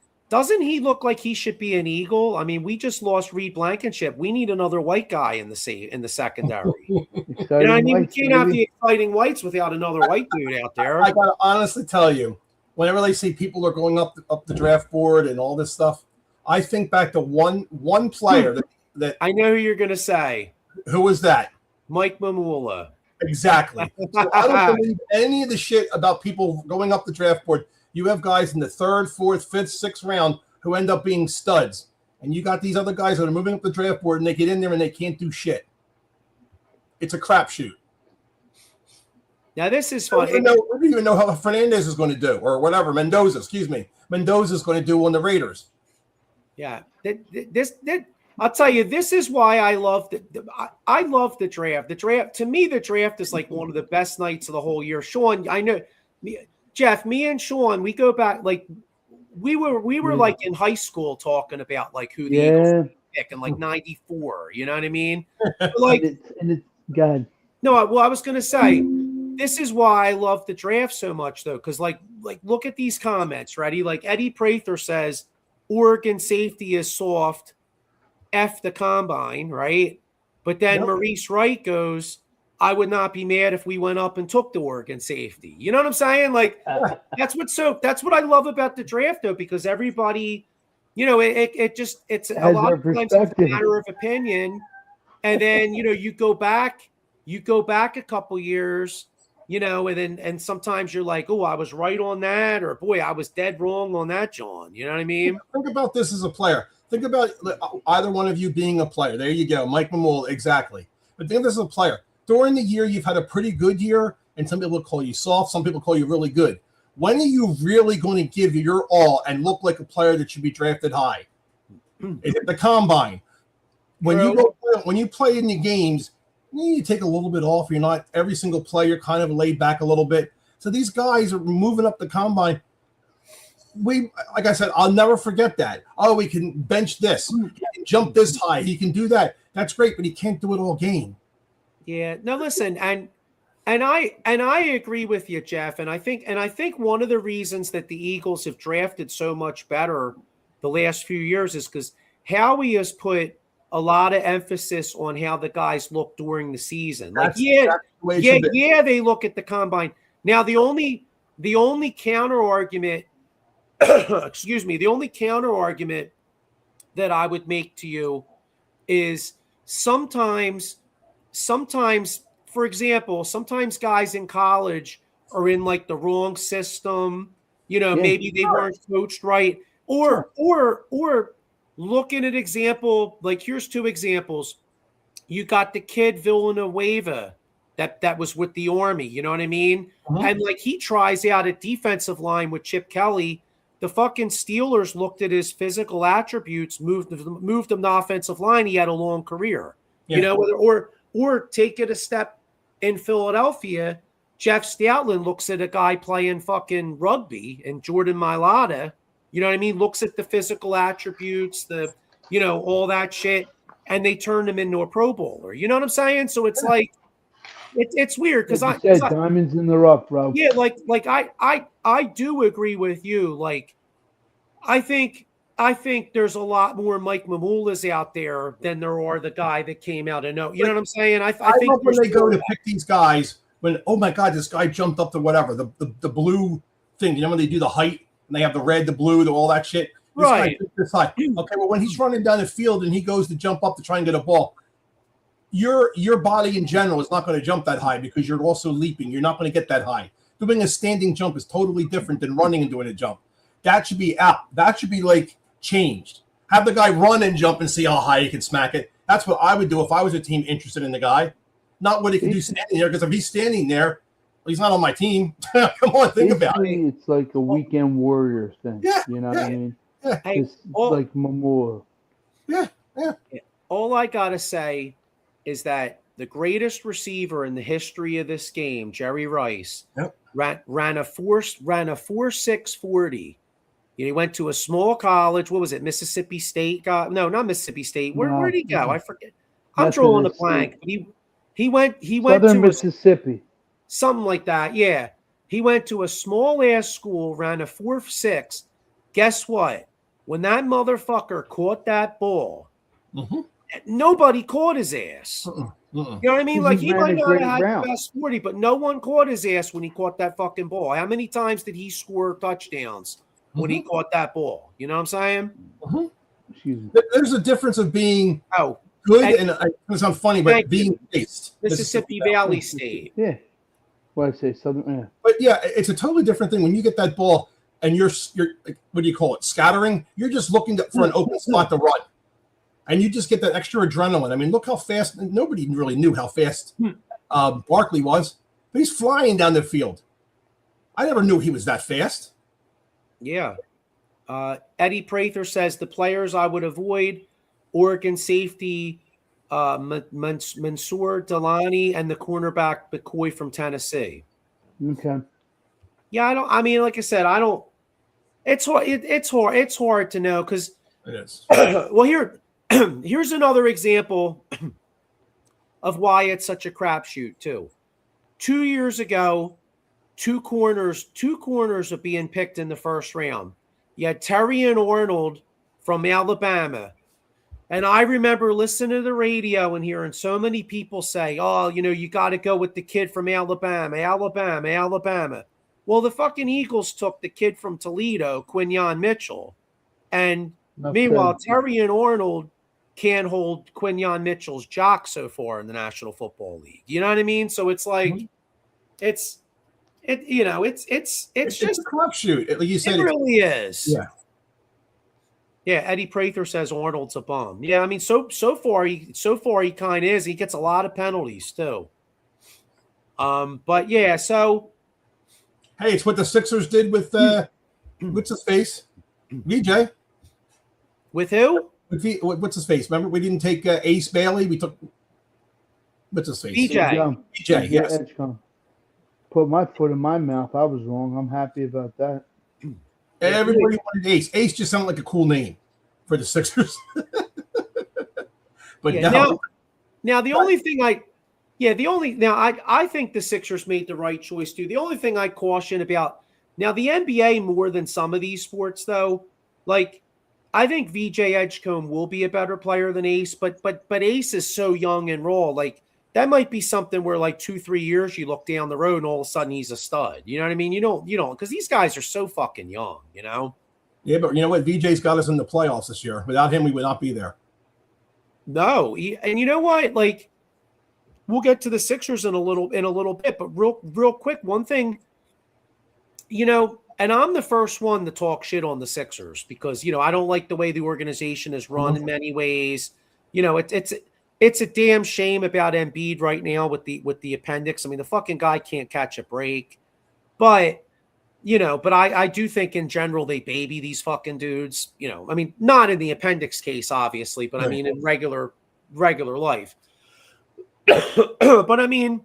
he look like he should be an Eagle? I mean, we just lost Reed Blankenship. We need another white guy in the secondary. You know, I mean, we can't have the exciting whites without another white dude out there. I gotta honestly tell you, whenever they see people are going up the draft board and all this stuff, I think back to one player that I know who you're gonna say. Who was that? Mike Mamula. Exactly. So I don't believe any of the shit about people going up the draft board. You have guys in the 3rd, 4th, 5th, 6th round who end up being studs. And you got these other guys that are moving up the draft board and they get in there and they can't do shit. It's a crapshoot. Now, this is fun. We don't even know how Fernandez is going to do or whatever. Mendoza, excuse me. Mendoza's going to do on the Raiders. Yeah, I'll tell you, this is why I love I love the draft. The draft, to me, the draft is like one of the best nights of the whole year. Sean, I know, Jeff, me and Sean, we go back like we were like in high school talking about like who the Eagles would pick in like '94. You know what I mean? Like, and it's God. No, well, I was going to say, this is why I love the draft so much, though, because like look at these comments, ready? Like Eddie Prather says, Oregon safety is soft, F the combine, right? But then Maurice Wright goes, I would not be mad if we went up and took the Oregon safety. You know what I'm saying? Like that's what I love about the draft, though, because everybody, you know, it's a lot of times it's a matter of opinion, and then you go back a couple years, and sometimes you're like, oh, I was right on that, or boy, I was dead wrong on that, John. You know what I mean? Think about this as a player. Think about either one of you being a player. There you go. Mike Mamula, exactly. But think of this as a player. During the year, you've had a pretty good year, and some people call you soft. Some people call you really good. When are you really going to give your all and look like a player that should be drafted high? Is it the combine? When you play in the games, you take a little bit off. You're not every single player, kind of laid back a little bit. So these guys are moving up the combine. Like I said, I'll never forget that. Oh, he can bench this. He can jump this high. He can do that. That's great, but he can't do it all game. Yeah. No, listen, and I agree with you, Jeff. And I think one of the reasons that the Eagles have drafted so much better the last few years is because Howie has put a lot of emphasis on how the guys look during the season. Like, they look at the combine. Now, the only counter argument, the only counter argument that I would make to you is sometimes, for example, sometimes guys in college are in like the wrong system. Maybe they weren't coached right, or look at an example, like here's two examples. You got the kid Villanueva that was with the Army, you know what I mean? And like he tries out at defensive line with Chip Kelly. The fucking Steelers looked at his physical attributes, moved him to offensive line. He had a long career, or take it a step in Philadelphia. Jeff Stoutland looks at a guy playing fucking rugby and Jordan Mailata. You know what I mean? Looks at the physical attributes, all that shit, and they turned him into a Pro Bowler. You know what I'm saying? So it's like, it's weird because diamonds in the rough, bro. Yeah, like I do agree with you. Like, I think there's a lot more Mike Mamulas out there than there are the guy that came out of You know what I'm saying? I think love when they go to pick these guys. When oh my god, this guy jumped up to whatever the blue thing. When they do the height. And they have the red, the blue, all that shit. Right. This high. Okay, well, when he's running down the field and he goes to jump up to try and get a ball, your body in general is not going to jump that high because you're also leaping. You're not going to get that high. Doing a standing jump is totally different than running and doing a jump. That should be out. That should be like changed. Have the guy run and jump and see how high he can smack it. That's what I would do if I was a team interested in the guy. Not what he can do standing there, because if he's standing there, he's not on my team. Come on, think about it. It's like a weekend warrior thing. Yeah, you know what I mean? Yeah. It's like Memorial. Yeah. All I gotta say is that the greatest receiver in the history of this game, Jerry Rice, ran a 4.6 40. He went to a small college. What was it? Mississippi State? No, not Mississippi State. Where did he go? I forget. I'm drawing a blank. He went Southern to Mississippi. Something like that. Yeah. He went to a small ass school, ran a 4.6. Guess what? When that motherfucker caught that ball, nobody caught his ass. You know what I mean? Like he might not have had the best 40, but no one caught his ass when he caught that fucking ball. How many times did he score touchdowns when he caught that ball? You know what I'm saying? There's a difference of being good and it sounds funny, but being based. Mississippi Valley State. Yeah. What I say, Southern. Yeah. But yeah, it's a totally different thing when you get that ball and you're what do you call it? Scattering. You're just looking for an open spot to run, and you just get that extra adrenaline. I mean, look how fast. Nobody really knew how fast Barkley was, but he's flying down the field. I never knew he was that fast. Yeah. Eddie Prather says the players I would avoid: Oregon safety Mansour Delani and the cornerback McCoy from Tennessee. Okay. Yeah, I don't. I mean, like I said, I don't. It's hard. It's hard to know because It is. well, here's another example of why it's such a crapshoot too. 2 years ago, two corners are being picked in the first round. You had Terry and Arnold from Alabama. And I remember listening to the radio and hearing so many people say, oh, you got to go with the kid from Alabama. Well, the fucking Eagles took the kid from Toledo, Quinyon Mitchell. And meanwhile, Terry and Arnold can't hold Quinyon Mitchell's jock so far in the National Football League. You know what I mean? So it's like, it's just a crapshoot. Like you said, it really is. Yeah. Yeah, Eddie Prather says Arnold's a bum. Yeah, I mean, so far he kind of is. He gets a lot of penalties too. But yeah, so hey, it's what the Sixers did with what's his face, VJ. With who? What's his face? Remember, we didn't take Ace Bailey. We took what's his face? VJ. Yes. Edgecombe. Put my foot in my mouth. I was wrong. I'm happy about that. Everybody wanted Ace. Ace just sounded like a cool name for the Sixers. But yeah, now the only thing I think the Sixers made the right choice too. The only thing I caution about now the NBA more than some of these sports though, like I think VJ Edgecombe will be a better player than Ace, but Ace is so young and raw. Like that might be something where like 2-3 years you look down the road and all of a sudden he's a stud. You know what I mean? You don't because these guys are so fucking young, Yeah, but you know what? VJ's got us in the playoffs this year. Without him, we would not be there. No, and you know what? Like we'll get to the Sixers in a little bit, but real quick, one thing, and I'm the first one to talk shit on the Sixers because I don't like the way the organization is run in many ways. It's a damn shame about Embiid right now with the appendix. I mean, the fucking guy can't catch a break. But I do think in general they baby these fucking dudes. I mean, not in the appendix case, obviously, but I mean in regular life. But I mean,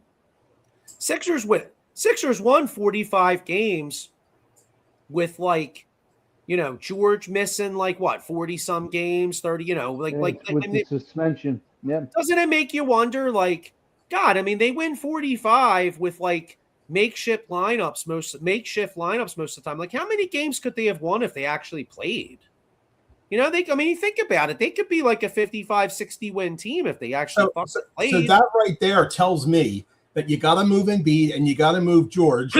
Sixers won 45 games with like, George missing like what 40 some games, 30. With the suspension. Yeah. Doesn't it make you wonder? Like, God, I mean, they win 45 with like makeshift lineups most of the time. Like, how many games could they have won if they actually played? You think about it. They could be like a 55-60 win team if they actually played. So that right there tells me that you got to move Embiid and you got to move George.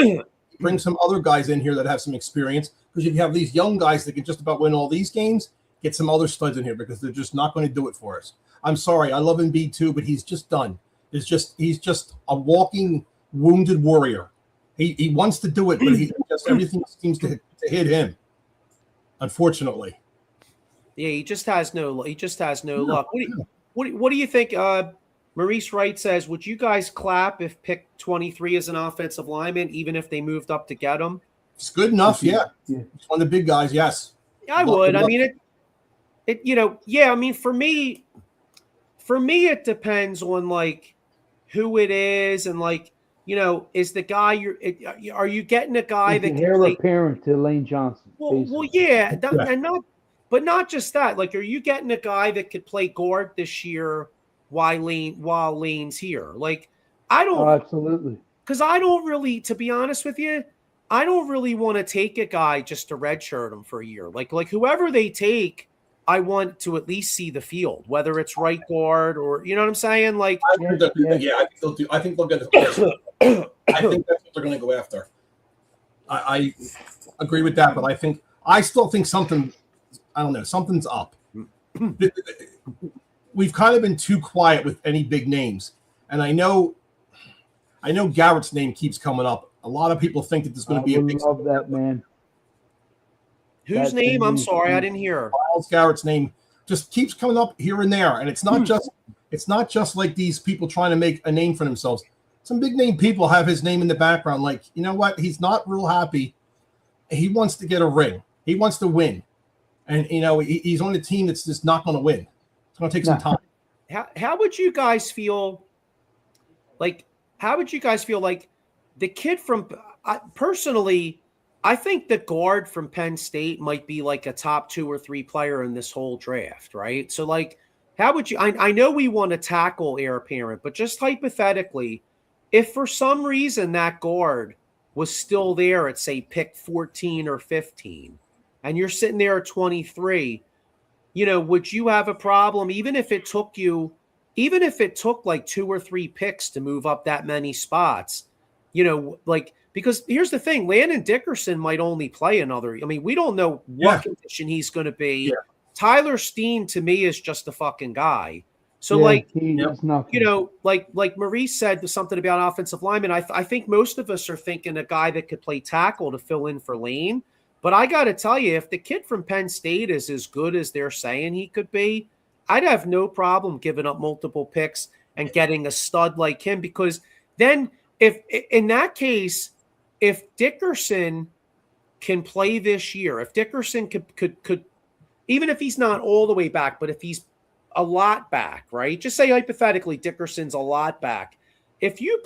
Bring some other guys in here that have some experience because if you have these young guys that can just about win all these games, get some other studs in here because they're just not going to do it for us. I'm sorry. I love Embiid too, but he's just done. He's just a walking wounded warrior. He wants to do it, but everything seems to hit him. Unfortunately. Yeah, he just has no luck. What do you think? Maurice Wright says, would you guys clap if pick 23 is an offensive lineman, even if they moved up to get him? It's good enough, yeah. It's one of the big guys, yes. Yeah, I would. I mean, I mean, for me, it depends on like who it is and like, is the guy are you getting a guy that can heir apparent to Lane Johnson? Well, yeah, and not just that. Like, are you getting a guy that could play guard this year while Lane's here? Like, I don't absolutely because I don't really, to be honest with you, I don't really want to take a guy just to redshirt him for a year. Like whoever they take, I want to at least see the field, whether it's right guard or you know what I'm saying. Like, I think they'll do. I think they'll get it. I think that's what they're going to go after. I agree with that, but I still think something. I don't know. Something's up. We've kind of been too quiet with any big names, and I know Garrett's name keeps coming up. A lot of people think that there's going to be a big. Love that man. Whose name? I'm sorry, I didn't hear. Miles Garrett's name just keeps coming up here and there, and it's not just like these people trying to make a name for themselves. Some big name people have his name in the background. Like, you know what? He's not real happy. He wants to get a ring. He wants to win. and he's on a team that's just not going to win. It's going to take some time. How would you guys feel? Like, how would you guys feel like the kid from? Personally, I think the guard from Penn State might be like a top 2 or 3 player in this whole draft, right? So, like, how would you? I know we want to tackle heir apparent, but just hypothetically, if for some reason that guard was still there at, say, pick 14 or 15, and you're sitting there at 23, would you have a problem, even if it took like 2 or 3 picks to move up that many spots, because here's the thing, Landon Dickerson might only play another. I mean, we don't know what condition he's going to be. Yeah. Tyler Steen, to me, is just a fucking guy. So, like Maurice said something about offensive linemen. I think most of us are thinking a guy that could play tackle to fill in for Lane. But I got to tell you, if the kid from Penn State is as good as they're saying he could be, I'd have no problem giving up multiple picks and getting a stud like him, because then if in that case, if Dickerson can play this year, if Dickerson could even if he's not all the way back, but if he's a lot back, right? Just say hypothetically Dickerson's a lot back. If you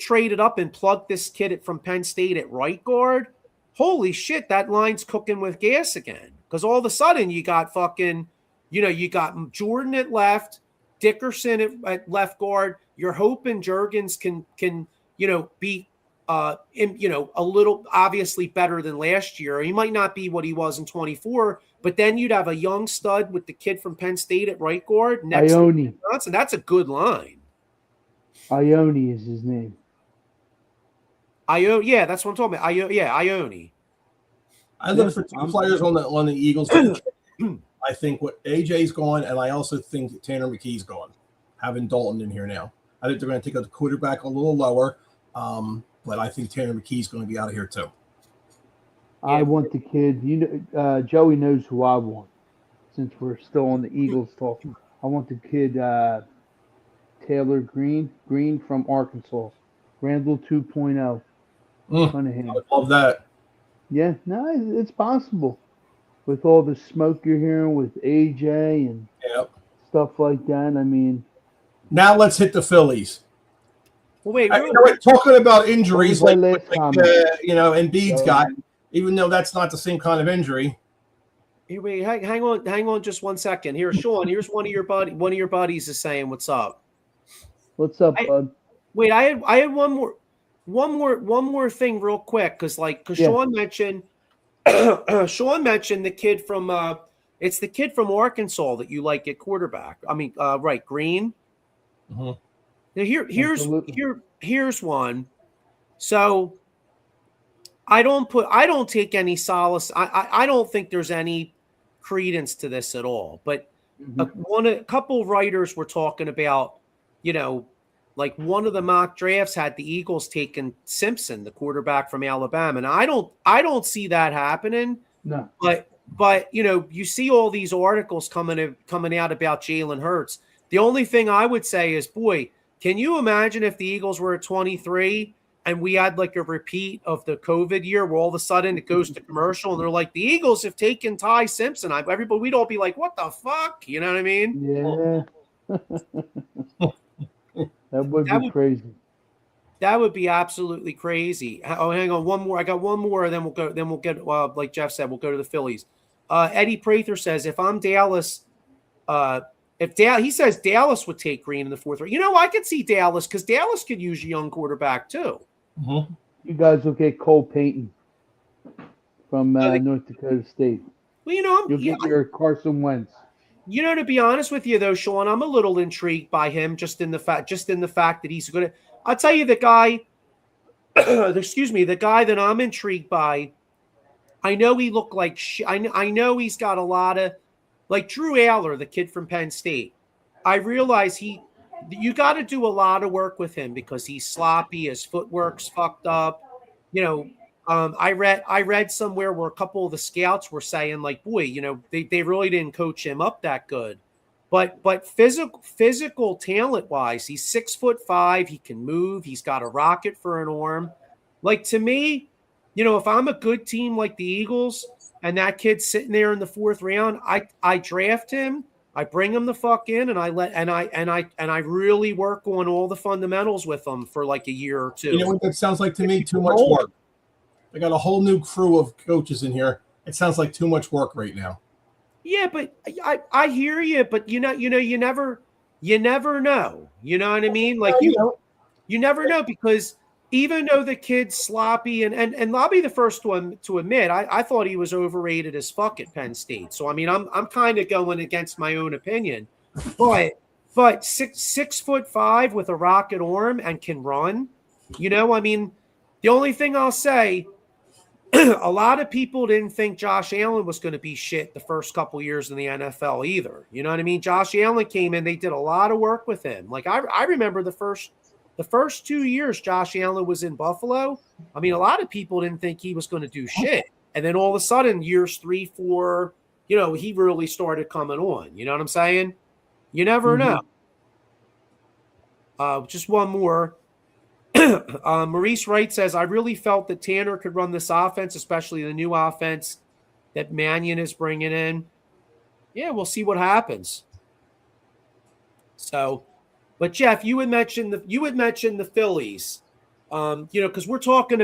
traded up and plugged this kid from Penn State at right guard, holy shit, that line's cooking with gas again. Because all of a sudden you got fucking, you got Jordan at left, Dickerson at left guard. You're hoping Juergens can be a little obviously better than last year. He might not be what he was in 24, but then you'd have a young stud with the kid from Penn State at right guard. Next Ione. Johnson, that's a good line. Ione is his name. Ione, yeah, that's what I'm talking about. Ione. I look for 2 players on the Eagles. I think what AJ's going, and I also think Tanner McKee's going. Having Dalton in here now, I think they're going to take a quarterback a little lower, but I think Tanner McKee's going to be out of here too. I want the kid. Joey knows who I want. Since we're still on the Eagles talking, I want the kid Taylor Green from Arkansas, Randall 2.0. I would love that. Yeah, no, it's possible. With all the smoke you're hearing with AJ and stuff like that, I mean. Now let's hit the Phillies. Well, wait, talking about injuries Embiid's got, even though that's not the same kind of injury. Wait, hang on just 1 second. Here, Sean, here's one of your buddies is saying, "What's up?" What's up, bud? Wait, I had one more thing real quick, because Sean mentioned the kid from it's the kid from Arkansas that you like at quarterback. I mean, right, Green. Mm-hmm. Now here's one. So I don't take any solace. I don't think there's any credence to this at all. But a couple writers were talking about, like one of the mock drafts had the Eagles taking Simpson, the quarterback from Alabama, and I don't see that happening. No. But you see all these articles coming out about Jalen Hurts. The only thing I would say is, boy, can you imagine if the Eagles were at 23 and we had like a repeat of the COVID year where all of a sudden it goes to commercial and they're like, the Eagles have taken Ty Simpson. We'd all be like, what the fuck? You know what I mean? Yeah. That would be crazy. That would be absolutely crazy. Oh, hang on, one more. I got one more, and then we'll go. Then we'll get, like Jeff said, we'll go to the Phillies. Eddie Prather says, if I'm Dallas, he says Dallas would take Green in the 4th round. I could see Dallas, because Dallas could use a young quarterback too. Mm-hmm. You guys will get Cole Payton from North Dakota State. Well, you'll get your Carson Wentz. To be honest with you, though, Sean, I'm a little intrigued by him just in the fact that he's good. I'll tell you, the guy, the guy that I'm intrigued by, I know he looked like I know he's got a lot of, like Drew Aller, the kid from Penn State. I realize you got to do a lot of work with him because he's sloppy, his footwork's fucked up. I read somewhere where a couple of the scouts were saying, like, boy, they really didn't coach him up that good. But physical talent wise, he's 6'5". He can move. He's got a rocket for an arm. Like, to me, if I'm a good team like the Eagles, and that kid's sitting there in the 4th round, I draft him, I bring him the fuck in, and I really work on all the fundamentals with him for like a year or 2. You know what that sounds like to me? Too much work. I got a whole new crew of coaches in here. It sounds like too much work right now. Yeah, but I hear you, but you never know. You know what I mean? Like you never know, because even though the kid's sloppy, and I'll be the first one to admit, I thought he was overrated as fuck at Penn State. So I mean, I'm kind of going against my own opinion, but 6'5" with a rocket arm and can run. I mean, the only thing I'll say, a lot of people didn't think Josh Allen was going to be shit the first couple years in the NFL either. You know what I mean? Josh Allen came in, they did a lot of work with him. Like I remember the first 2 years Josh Allen was in Buffalo. I mean, a lot of people didn't think he was going to do shit. And then all of a sudden, years 3, 4, he really started coming on. You know what I'm saying? You never know. Just one more. Maurice Wright says, I really felt that Tanner could run this offense, especially the new offense that Mannion is bringing in. Yeah, we'll see what happens. So, but Jeff, you had mentioned the Phillies, because we're hoping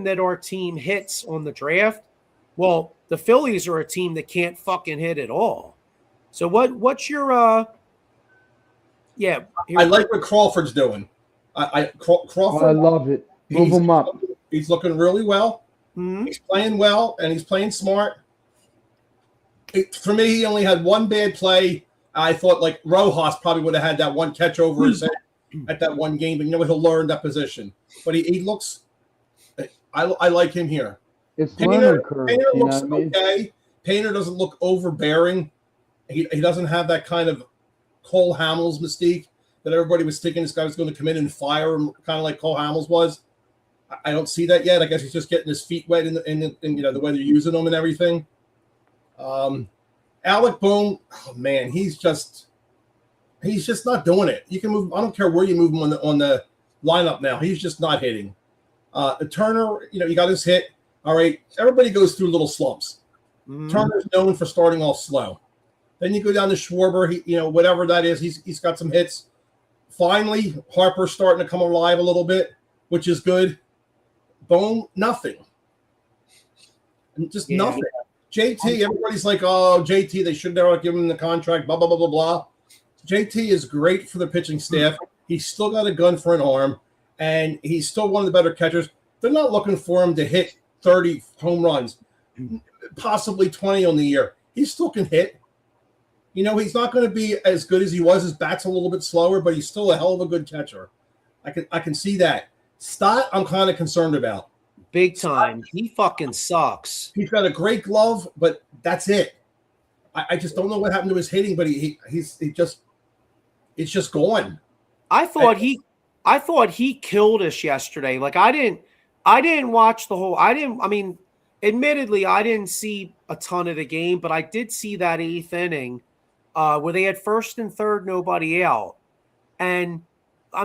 that our team hits on the draft. Well, the Phillies are a team that can't fucking hit at all. So what's your yeah. I like what Crawford's doing. Crawford. I love it. Move him up. He's looking really well. Mm-hmm. He's playing well, and he's playing smart. For me, he only had one bad play. I thought like Rojas probably would have had that one catch over his head at that one game, but he'll learn that position. But he looks. I like him here. It's learning curve. Painter looks okay. Painter doesn't look overbearing. He doesn't have that kind of Cole Hamels mystique that everybody was thinking this guy was going to come in and fire him, kind of like Cole Hamels was. I don't see that yet. I guess he's just getting his feet wet in the way they're using him and everything. Alec Boone, oh man, he's just not doing it. You can move. I don't care where you move him on the lineup now. He's just not hitting. Turner, you got his hit. All right, everybody goes through little slumps. Mm-hmm. Turner's known for starting off slow. Then you go down to Schwarber, whatever that is, he's got some hits. Finally, Harper's starting to come alive a little bit, which is good. Bone, nothing. Just nothing. JT, everybody's like, oh, JT, they should never give him the contract, blah, blah, blah, blah, blah. JT is great for the pitching staff. He's still got a gun for an arm, and he's still one of the better catchers. They're not looking for him to hit 30 home runs, possibly 20 on the year. He still can hit. He's not going to be as good as he was. His bat's a little bit slower, but he's still a hell of a good catcher. I can see that. Stott, I'm kind of concerned about. Big time. He fucking sucks. He's got a great glove, but that's it. I just don't know what happened to his hitting, but it's just gone. I thought he killed us yesterday. Like I didn't watch the whole. Admittedly, I didn't see a ton of the game, but I did see that 8th inning where they had 1st and 3rd, nobody out. And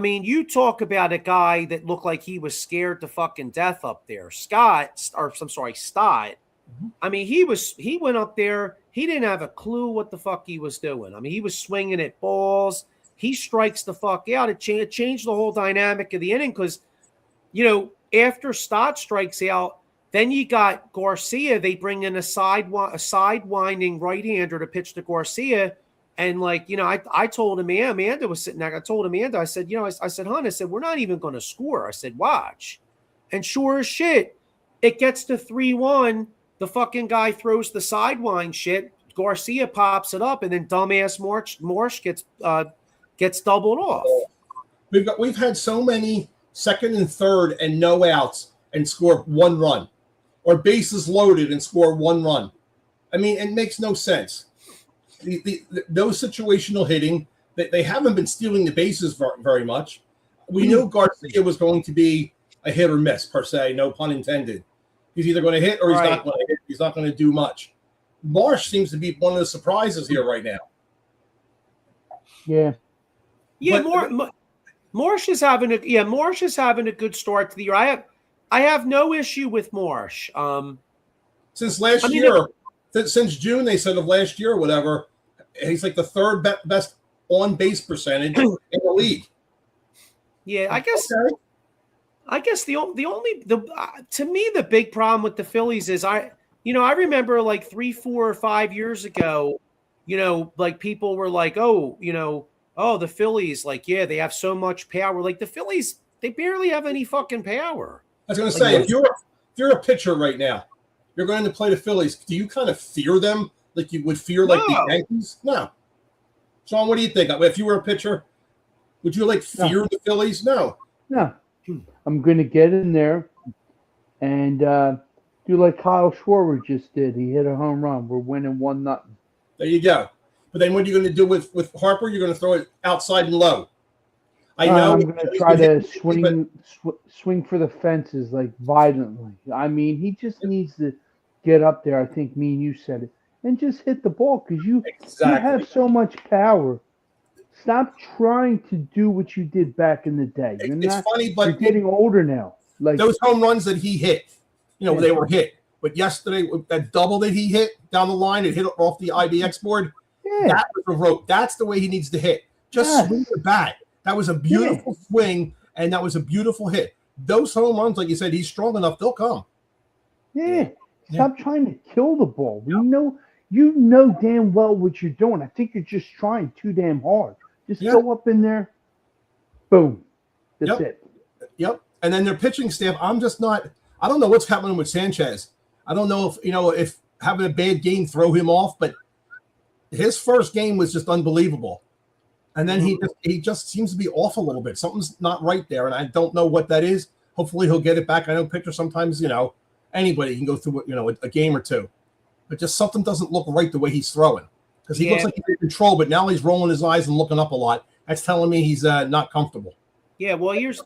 you talk about a guy that looked like he was scared to fucking death up there. Stott. Mm-hmm. He went up there. He didn't have a clue what the fuck he was doing. He was swinging at balls. He strikes the fuck out. It changed the whole dynamic of the inning because, after Stott strikes out, then you got Garcia. They bring in a side-winding right-hander to pitch to Garcia. And I told Amanda was sitting there. I told Amanda, I said, I said, hon, I said, we're not even going to score. I said, watch. And sure as shit, it gets to 3-1. The fucking guy throws the sidewind shit. Garcia pops it up, and then dumbass Marsh gets doubled off. We've had so many 2nd and 3rd and no outs and score 1 run, or bases loaded and score 1 run. It makes no sense. No situational hitting. They haven't been stealing the bases very much. We knew Garcia was going to be a hit or miss, per se, no pun intended. He's either going to hit or he's not going to hit. He's not going to do much. Marsh seems to be one of the surprises here right now. Yeah. Yeah, Marsh is having a good start to the year. I have no issue with Marsh. Since last I mean, year, since June, they said of last year or whatever, he's like the third best on base percentage in the league. Yeah, I guess. Okay. I guess the only to me the big problem with the Phillies is I remember like 3, 4, or 5 years ago, like people were like, oh, the Phillies, like, yeah, they have so much power. Like the Phillies, they barely have any fucking power. I was going to Like, say, if you're a pitcher right now, you're going to play the Phillies. Do you kind of fear them like you would fear like the No. Yankees? No. Sean, what do you think? If you were a pitcher, would you like fear the Phillies? No. No. I'm going to get in there and do like Kyle Schwarber just did. He hit a home run. We're winning 1-0. There you go. But then what are you going to do with Harper? You're going to throw it outside and low. I know. I'm going to try to swing for the fences like violently. I mean, he just needs to get up there. I think me and you said it, and just hit the ball because you have so much power. Stop trying to do what you did back in the day. It's funny, but you're getting older now. Like those home runs that he hit, they were hit. But yesterday, that double that he hit down the line, it hit off the IBX board. Yeah. That was a rope. That's the way he needs to hit. Just swing the bat. That was a beautiful swing, and that was a beautiful hit. Those home runs, like you said, he's strong enough. They'll come. Yeah. Stop trying to kill the ball. You know damn well what you're doing. I think you're just trying too damn hard. Just go up in there. Boom. That's it. Yep. And then their pitching staff, I don't know what's happening with Sanchez. I don't know if having a bad game throw him off, but his first game was just unbelievable. And then he just seems to be off a little bit. Something's not right there, and I don't know what that is. Hopefully he'll get it back. I know pitchers sometimes, anybody can go through, a game or two. But just something doesn't look right the way he's throwing. Because he looks like he's in control, but now he's rolling his eyes and looking up a lot. That's telling me he's not comfortable. Yeah, well, here's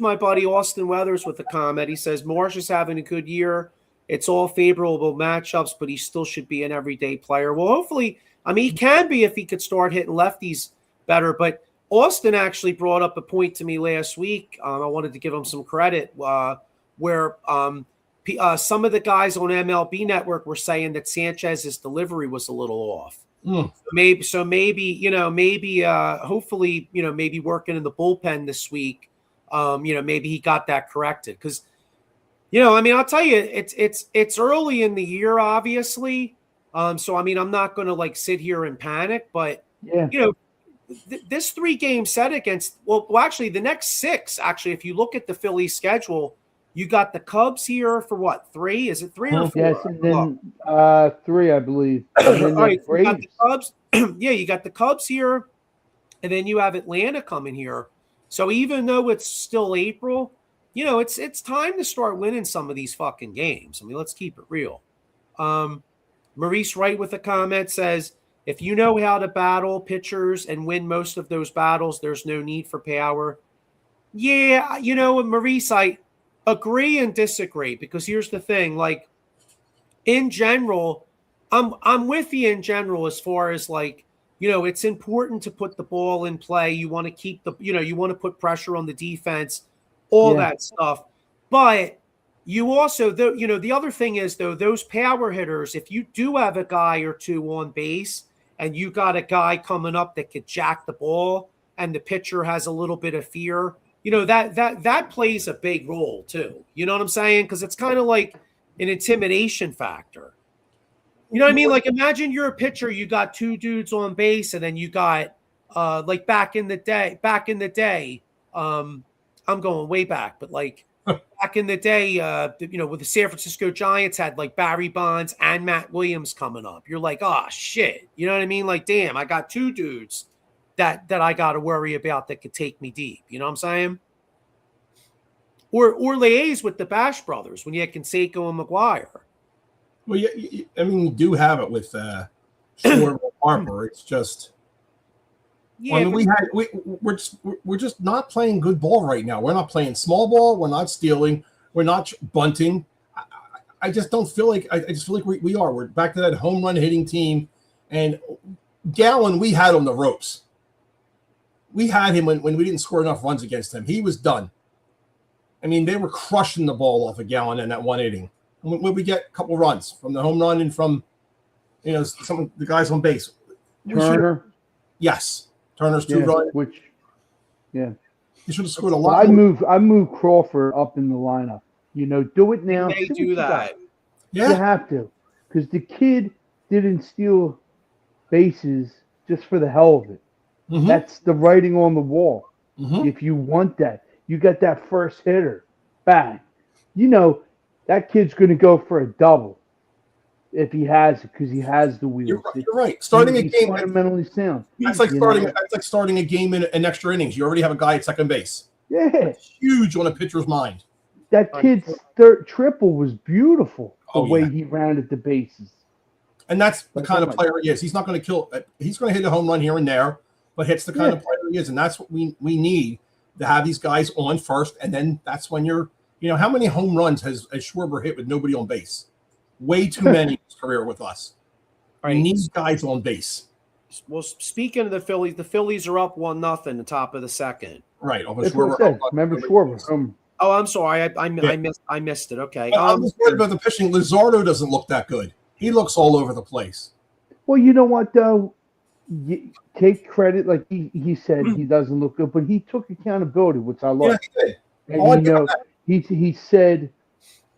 my buddy Austin Weathers with a comment. He says Marsh is having a good year. It's all favorable matchups, but he still should be an everyday player. Well, hopefully, he can be if he could start hitting lefties better. But Austin actually brought up a point to me last week. I wanted to give him some credit where some of the guys on MLB Network were saying that Sanchez's delivery was a little off. Maybe hopefully, maybe working in the bullpen this week, maybe he got that corrected. Because, I'll tell you, it's early in the year, obviously. So, I'm not going to like sit here and panic, but, this 3-game set against, actually the next 6, actually, if you look at the Phillies schedule, you got the Cubs here for what, 3? Is it 3 or 4? Yes, and then 3, I believe. And then all right, you got the Cubs. You got the Cubs here, and then you have Atlanta coming here. So even though it's still April, it's time to start winning some of these fucking games. Let's keep it real. Maurice Wright with a comment says, if you know how to battle pitchers and win most of those battles, there's no need for power. Yeah, Maurice, I agree and disagree, because here's the thing, like in general, I'm with you in general as far as like, it's important to put the ball in play. You want to keep you want to put pressure on the defense, all that stuff. But you also, the other thing is though, those power hitters, if you do have a guy or two on base and you got a guy coming up that could jack the ball and the pitcher has a little bit of fear, that plays a big role too. You know what I'm saying? Because it's kind of like an intimidation factor. You know what I mean? Like imagine you're a pitcher, you got 2 dudes on base, and then you got like back in the day, I'm going way back, but like back in the day, with the San Francisco Giants had like Barry Bonds and Matt Williams coming up. You're like, oh shit. You know what I mean? Like, damn, I got 2 dudes that I got to worry about that could take me deep. You know what I'm saying? Or liaise with the Bash brothers when you had Canseco and McGuire. Well, you do have it with Schwarber and Harper. It's just, we're just not playing good ball right now. We're not playing small ball. We're not stealing. We're not bunting. I just don't feel like I just feel like we are. We're back to that home run hitting team, and Gallen, we had on the ropes. We had him when we didn't score enough runs against him. He was done. I mean, they were crushing the ball off of Gallen in that one inning. And when we get a couple runs from the home run and from, some of the guys on base. Turner. Yes. Turner's 2 runs. He should have scored a lot. I moved Crawford up in the lineup. Do it now. They do that. Yeah. You have to. Because the kid didn't steal bases just for the hell of it. Mm-hmm. That's the writing on the wall. Mm-hmm. If you want that, you got that first hitter. Bang. That kid's going to go for a double if he has it because he has the wheels. You're right. Starting a game fundamentally sound. That's like starting a game in extra innings. You already have a guy at second base. Yeah. That's huge on a pitcher's mind. That kid's triple was beautiful the way he rounded the bases. And that's the kind of player he is. He's not going to kill. He's going to hit a home run here and there, but hits the kind of player he is. And that's what we need to have these guys on first. And then that's when you're, how many home runs has Schwarber hit with nobody on base? Way too many in his career with us. Right. We need guys on base. Well, speaking of the Phillies are up 1-0 the top of the second. Right. That's what I said. Remember Schwarber. Oh, I'm sorry. I missed it. Okay. I'm just worried about the pitching. Luzardo doesn't look that good. He looks all over the place. Well, you know what, though? Take credit. Like he said, he doesn't look good, but he took accountability, which I love. Yeah, he did. And, he said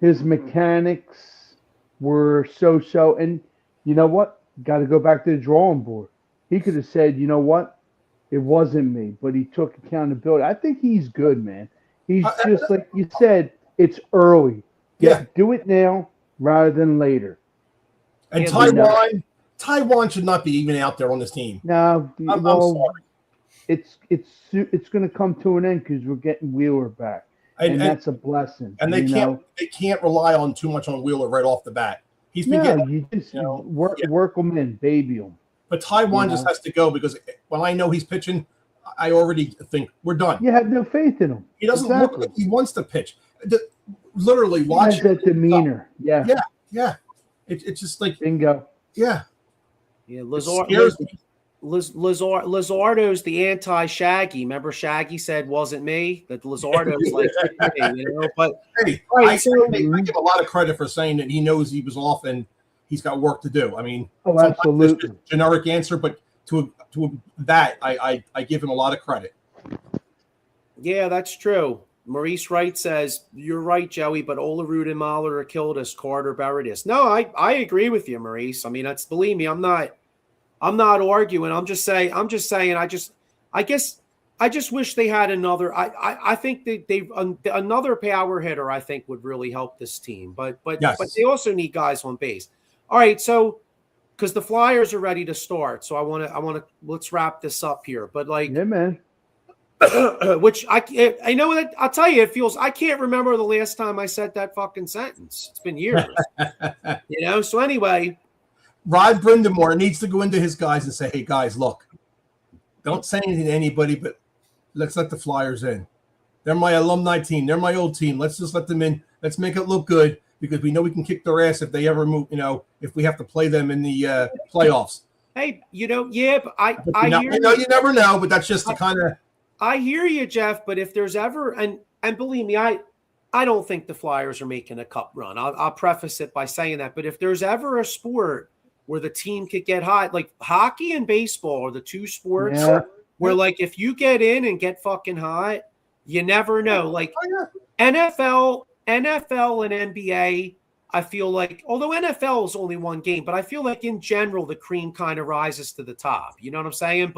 his mechanics were so-so. And you know what? Got to go back to the drawing board. He could have said, you know what? It wasn't me, but he took accountability. I think he's good, man. He's just like you said, it's early. Do it now rather than later. And Taiwan should not be even out there on this team. No, I'm sorry. It's going to come to an end because we're getting Wheeler back, and that's a blessing. And they can't rely on too much on Wheeler right off the bat. He's been work him in, baby him. But Taiwan just has to go because when I know he's pitching, I already think we're done. You have no faith in him. He doesn't look like he wants to pitch. Literally, watch that demeanor. Yeah. It's just like bingo. Yeah. Yeah. Luzardo's the anti-Shaggy. Remember, Shaggy said wasn't me. That Luzardo's like, But hey, I give a lot of credit for saying that he knows he was off and he's got work to do. I mean, absolutely generic answer, but to that, I give him a lot of credit. Yeah, that's true. Maurice Wright says, you're right, Joey, but Olerud and Mahler killed us. Carter buried us. No, I agree with you, Maurice. I mean, believe me, I'm not arguing. I just wish they had another. I think another power hitter, I think, would really help this team. But they also need guys on base. All right, so because the Flyers are ready to start, so I want to let's wrap this up here. But yeah, man. Which I know that I'll tell you, it feels I can't remember the last time I said that fucking sentence. It's been years, So anyway, Rod Brindamore needs to go into his guys and say, "Hey guys, look, don't say anything to anybody, but let's let the Flyers in. They're my alumni team. They're my old team. Let's just let them in. Let's make it look good because we know we can kick their ass if they ever move. If we have to play them in the playoffs." Hey, but I hear you never know, but that's just the kind of. I hear you, Jeff, but if there's ever and believe me, I don't think the Flyers are making a cup run. I'll preface it by saying that. But if there's ever a sport where the team could get hot, like hockey and baseball are the two sports where, like, if you get in and get fucking hot, you never know. Like NFL and NBA, I feel like, although NFL is only one game, but I feel like in general the cream kind of rises to the top. You know what I'm saying?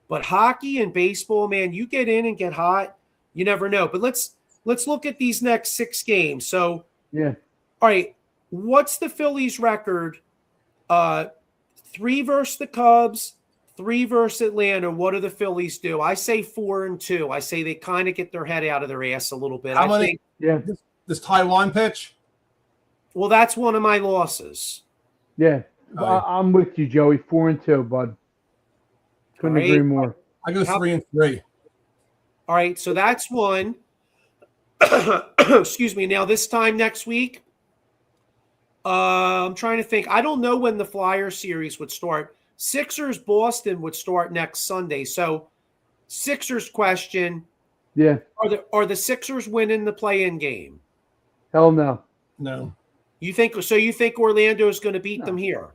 But hockey and baseball, man, you get in and get hot, you never know. But let's look at these next 6 games. So, all right, what's the Phillies record? 3 versus the Cubs, 3 versus Atlanta. What do the Phillies do? I say 4-2. I say they kind of get their head out of their ass a little bit. Does Taiwan pitch? Well, that's one of my losses. Yeah, I'm with you, Joey. 4-2, bud. Couldn't agree more. I go 3-3. All right, so that's one. Excuse me. Now, this time next week, I'm trying to think. I don't know when the Flyer series would start. Sixers Boston would start next Sunday. So, Sixers question: Yeah. Are the Sixers winning the play-in game? Hell no. No. You think so? You think Orlando is going to beat No. them here?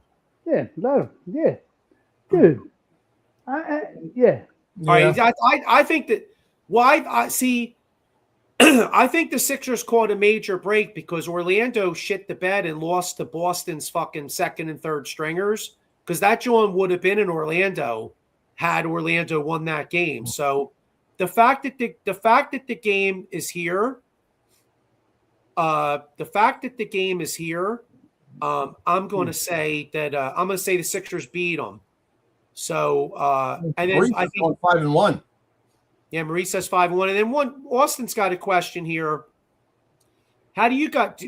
Yeah. No. Yeah. Dude. Yeah. All right. Yeah. I think that. Why? I see. I think the Sixers caught a major break because Orlando shit the bed and lost to Boston's fucking second and third stringers, because that John would have been in Orlando had Orlando won that game. So the fact that the game is here, I'm going to say that I'm going to say the Sixers beat them. So and then I think 5-1. yeah, Marie says 5-1. And then Austin's got a question here. How do you got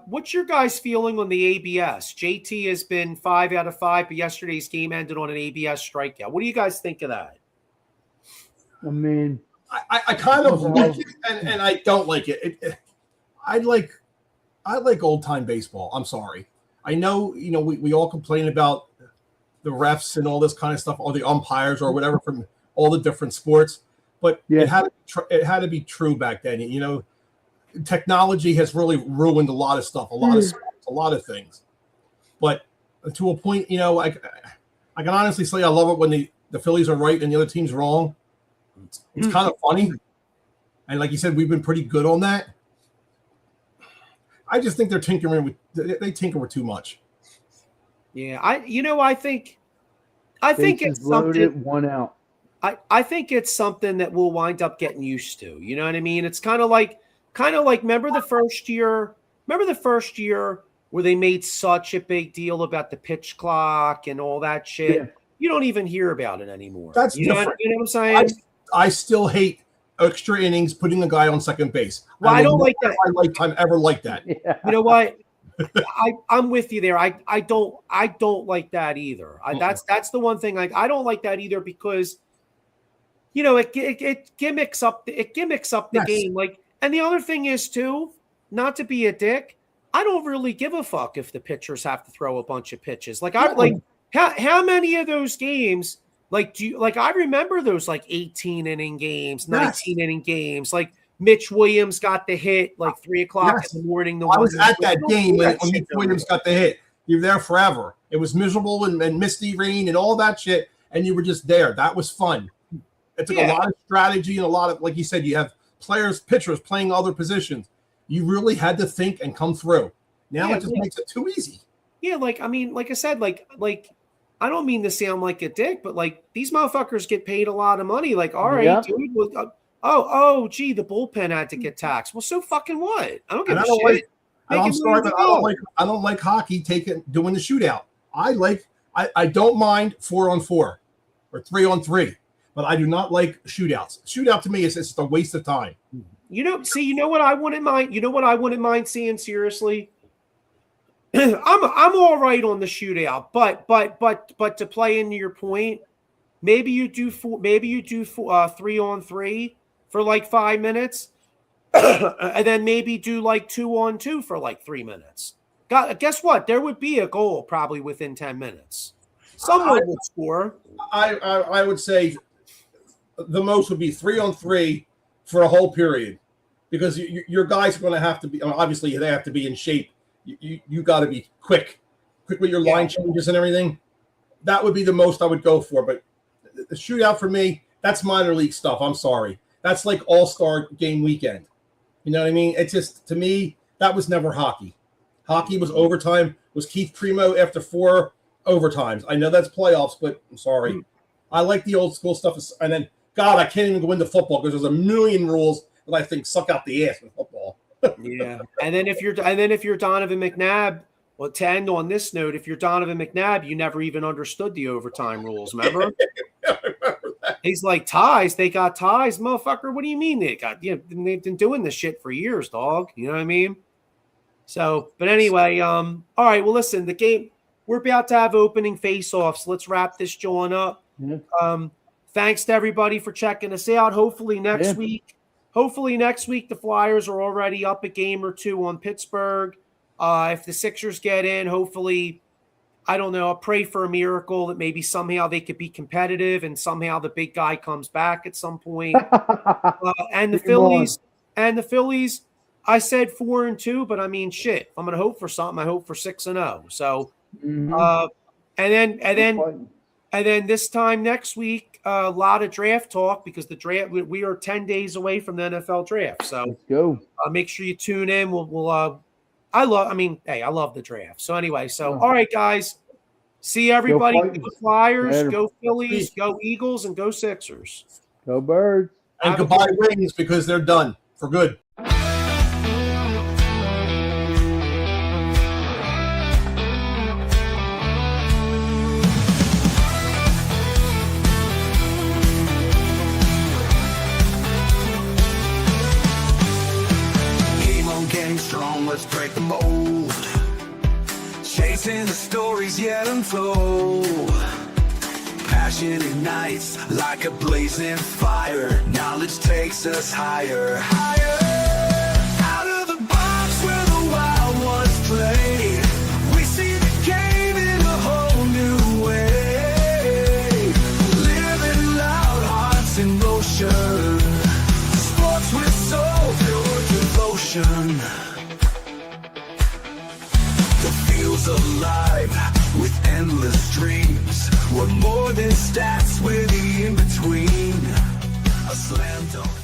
what's your guys' feeling on the ABS? JT has been 5 out of 5, but yesterday's game ended on an ABS strikeout. What do you guys think of that? I mean, I kind of like it and I don't like it. I like old time baseball. I'm sorry. I know, we all complain about the refs and all this kind of stuff, or the umpires or whatever from all the different sports. But it had to be true back then. Technology has really ruined a lot of stuff, a lot of sports, a lot of things. But to a point, I can honestly say I love it when the Phillies are right and the other team's wrong. It's kind of funny. And like you said, we've been pretty good on that. I just think they're tinkering they tinker with too much. Yeah, I think it's loaded, something. one out. I think it's something that we'll wind up getting used to. You know what I mean? It's kind of like remember the first year where they made such a big deal about the pitch clock and all that shit. Yeah. You don't even hear about it anymore. That's different. You know what I'm saying? I still hate extra innings putting the guy on second base. Well, I don't like that. In my lifetime ever like that. Yeah. You know what? I'm with you there. I don't like that either. That's the one thing. I don't like that either because it gimmicks up the game. And the other thing is too, not to be a dick, I don't really give a fuck if the pitchers have to throw a bunch of pitches. How many of those games? I remember those 18 inning games, 19 inning games. Mitch Williams got the hit 3:00 in the morning. I was at that game when Mitch Williams got the hit. You were there forever. It was miserable and misty rain and all that shit, and you were just there. That was fun. It took a lot of strategy and a lot of, like you said, you have pitchers playing other positions. You really had to think and come through. Now it just makes it too easy. Yeah, like I said, I don't mean to sound like a dick, but these motherfuckers get paid a lot of money. All right, dude. Well, gee, the bullpen had to get taxed. Well, so fucking what? I don't give a shit. I'm sorry, but I don't like hockey doing the shootout. I don't mind 4-on-4 or 3-on-3, but I do not like shootouts. Shootout to me is just a waste of time. You know what I wouldn't mind? You know what I wouldn't mind seeing, seriously? I'm all right on the shootout, but to play into your point, maybe you do 3-on-3 for 5 minutes, and then maybe do 2-on-2 for 3 minutes. Guess what? There would be a goal probably within 10 minutes. Someone would score. I would say the most would be 3-on-3 for a whole period, because your guys are going to have to be, obviously they have to be in shape. You got to be quick with your line changes and everything. That would be the most I would go for. But the shootout for me, that's minor league stuff. I'm sorry. That's like all-star game weekend. You know what I mean? It's just, to me, that was never hockey. Hockey was overtime. Was Keith Primo after 4 overtimes. I know that's playoffs, but I'm sorry. I like the old school stuff. And then, God, I can't even go into football because there's a million rules that I think suck out the ass in football. Yeah. And then if you're Donovan McNabb, well, to end on this note, if you're Donovan McNabb, you never even understood the overtime rules, remember? I remember that. He's like, ties, they got ties, motherfucker. What do you mean they got? They've been doing this shit for years, dog. You know what I mean? So, but anyway, all right. Well, listen, the game, we're about to have opening face-offs. Let's wrap this joint up. Yeah. Thanks to everybody for checking us out. Hopefully next week, the Flyers are already up a game or two on Pittsburgh. If the Sixers get in, hopefully I don't know. I pray for a miracle that maybe somehow they could be competitive and somehow the big guy comes back at some point. And the Phillies, I said 4-2, but I mean, shit. I'm gonna hope for something. I hope for 6-0. So, and then this time next week, a lot of draft talk because the draft. We are 10 days away from the NFL draft. So let's go. Make sure you tune in. I love the draft. So anyway, all right, guys. See everybody. Go Flyers, go Phillies, go Eagles, and go Sixers. Go Birds. And goodbye Wings because they're done for good. Strong, let's break the mold. Chasing the stories yet untold. Passion ignites like a blazing fire. Knowledge takes us higher, higher. Out of the box where the wild ones play. We see the game in a whole new way. Living loud, hearts in motion. Sports with soul, pure devotion. Alive with endless dreams. We're more than stats, we're the in-between. A slam dunk.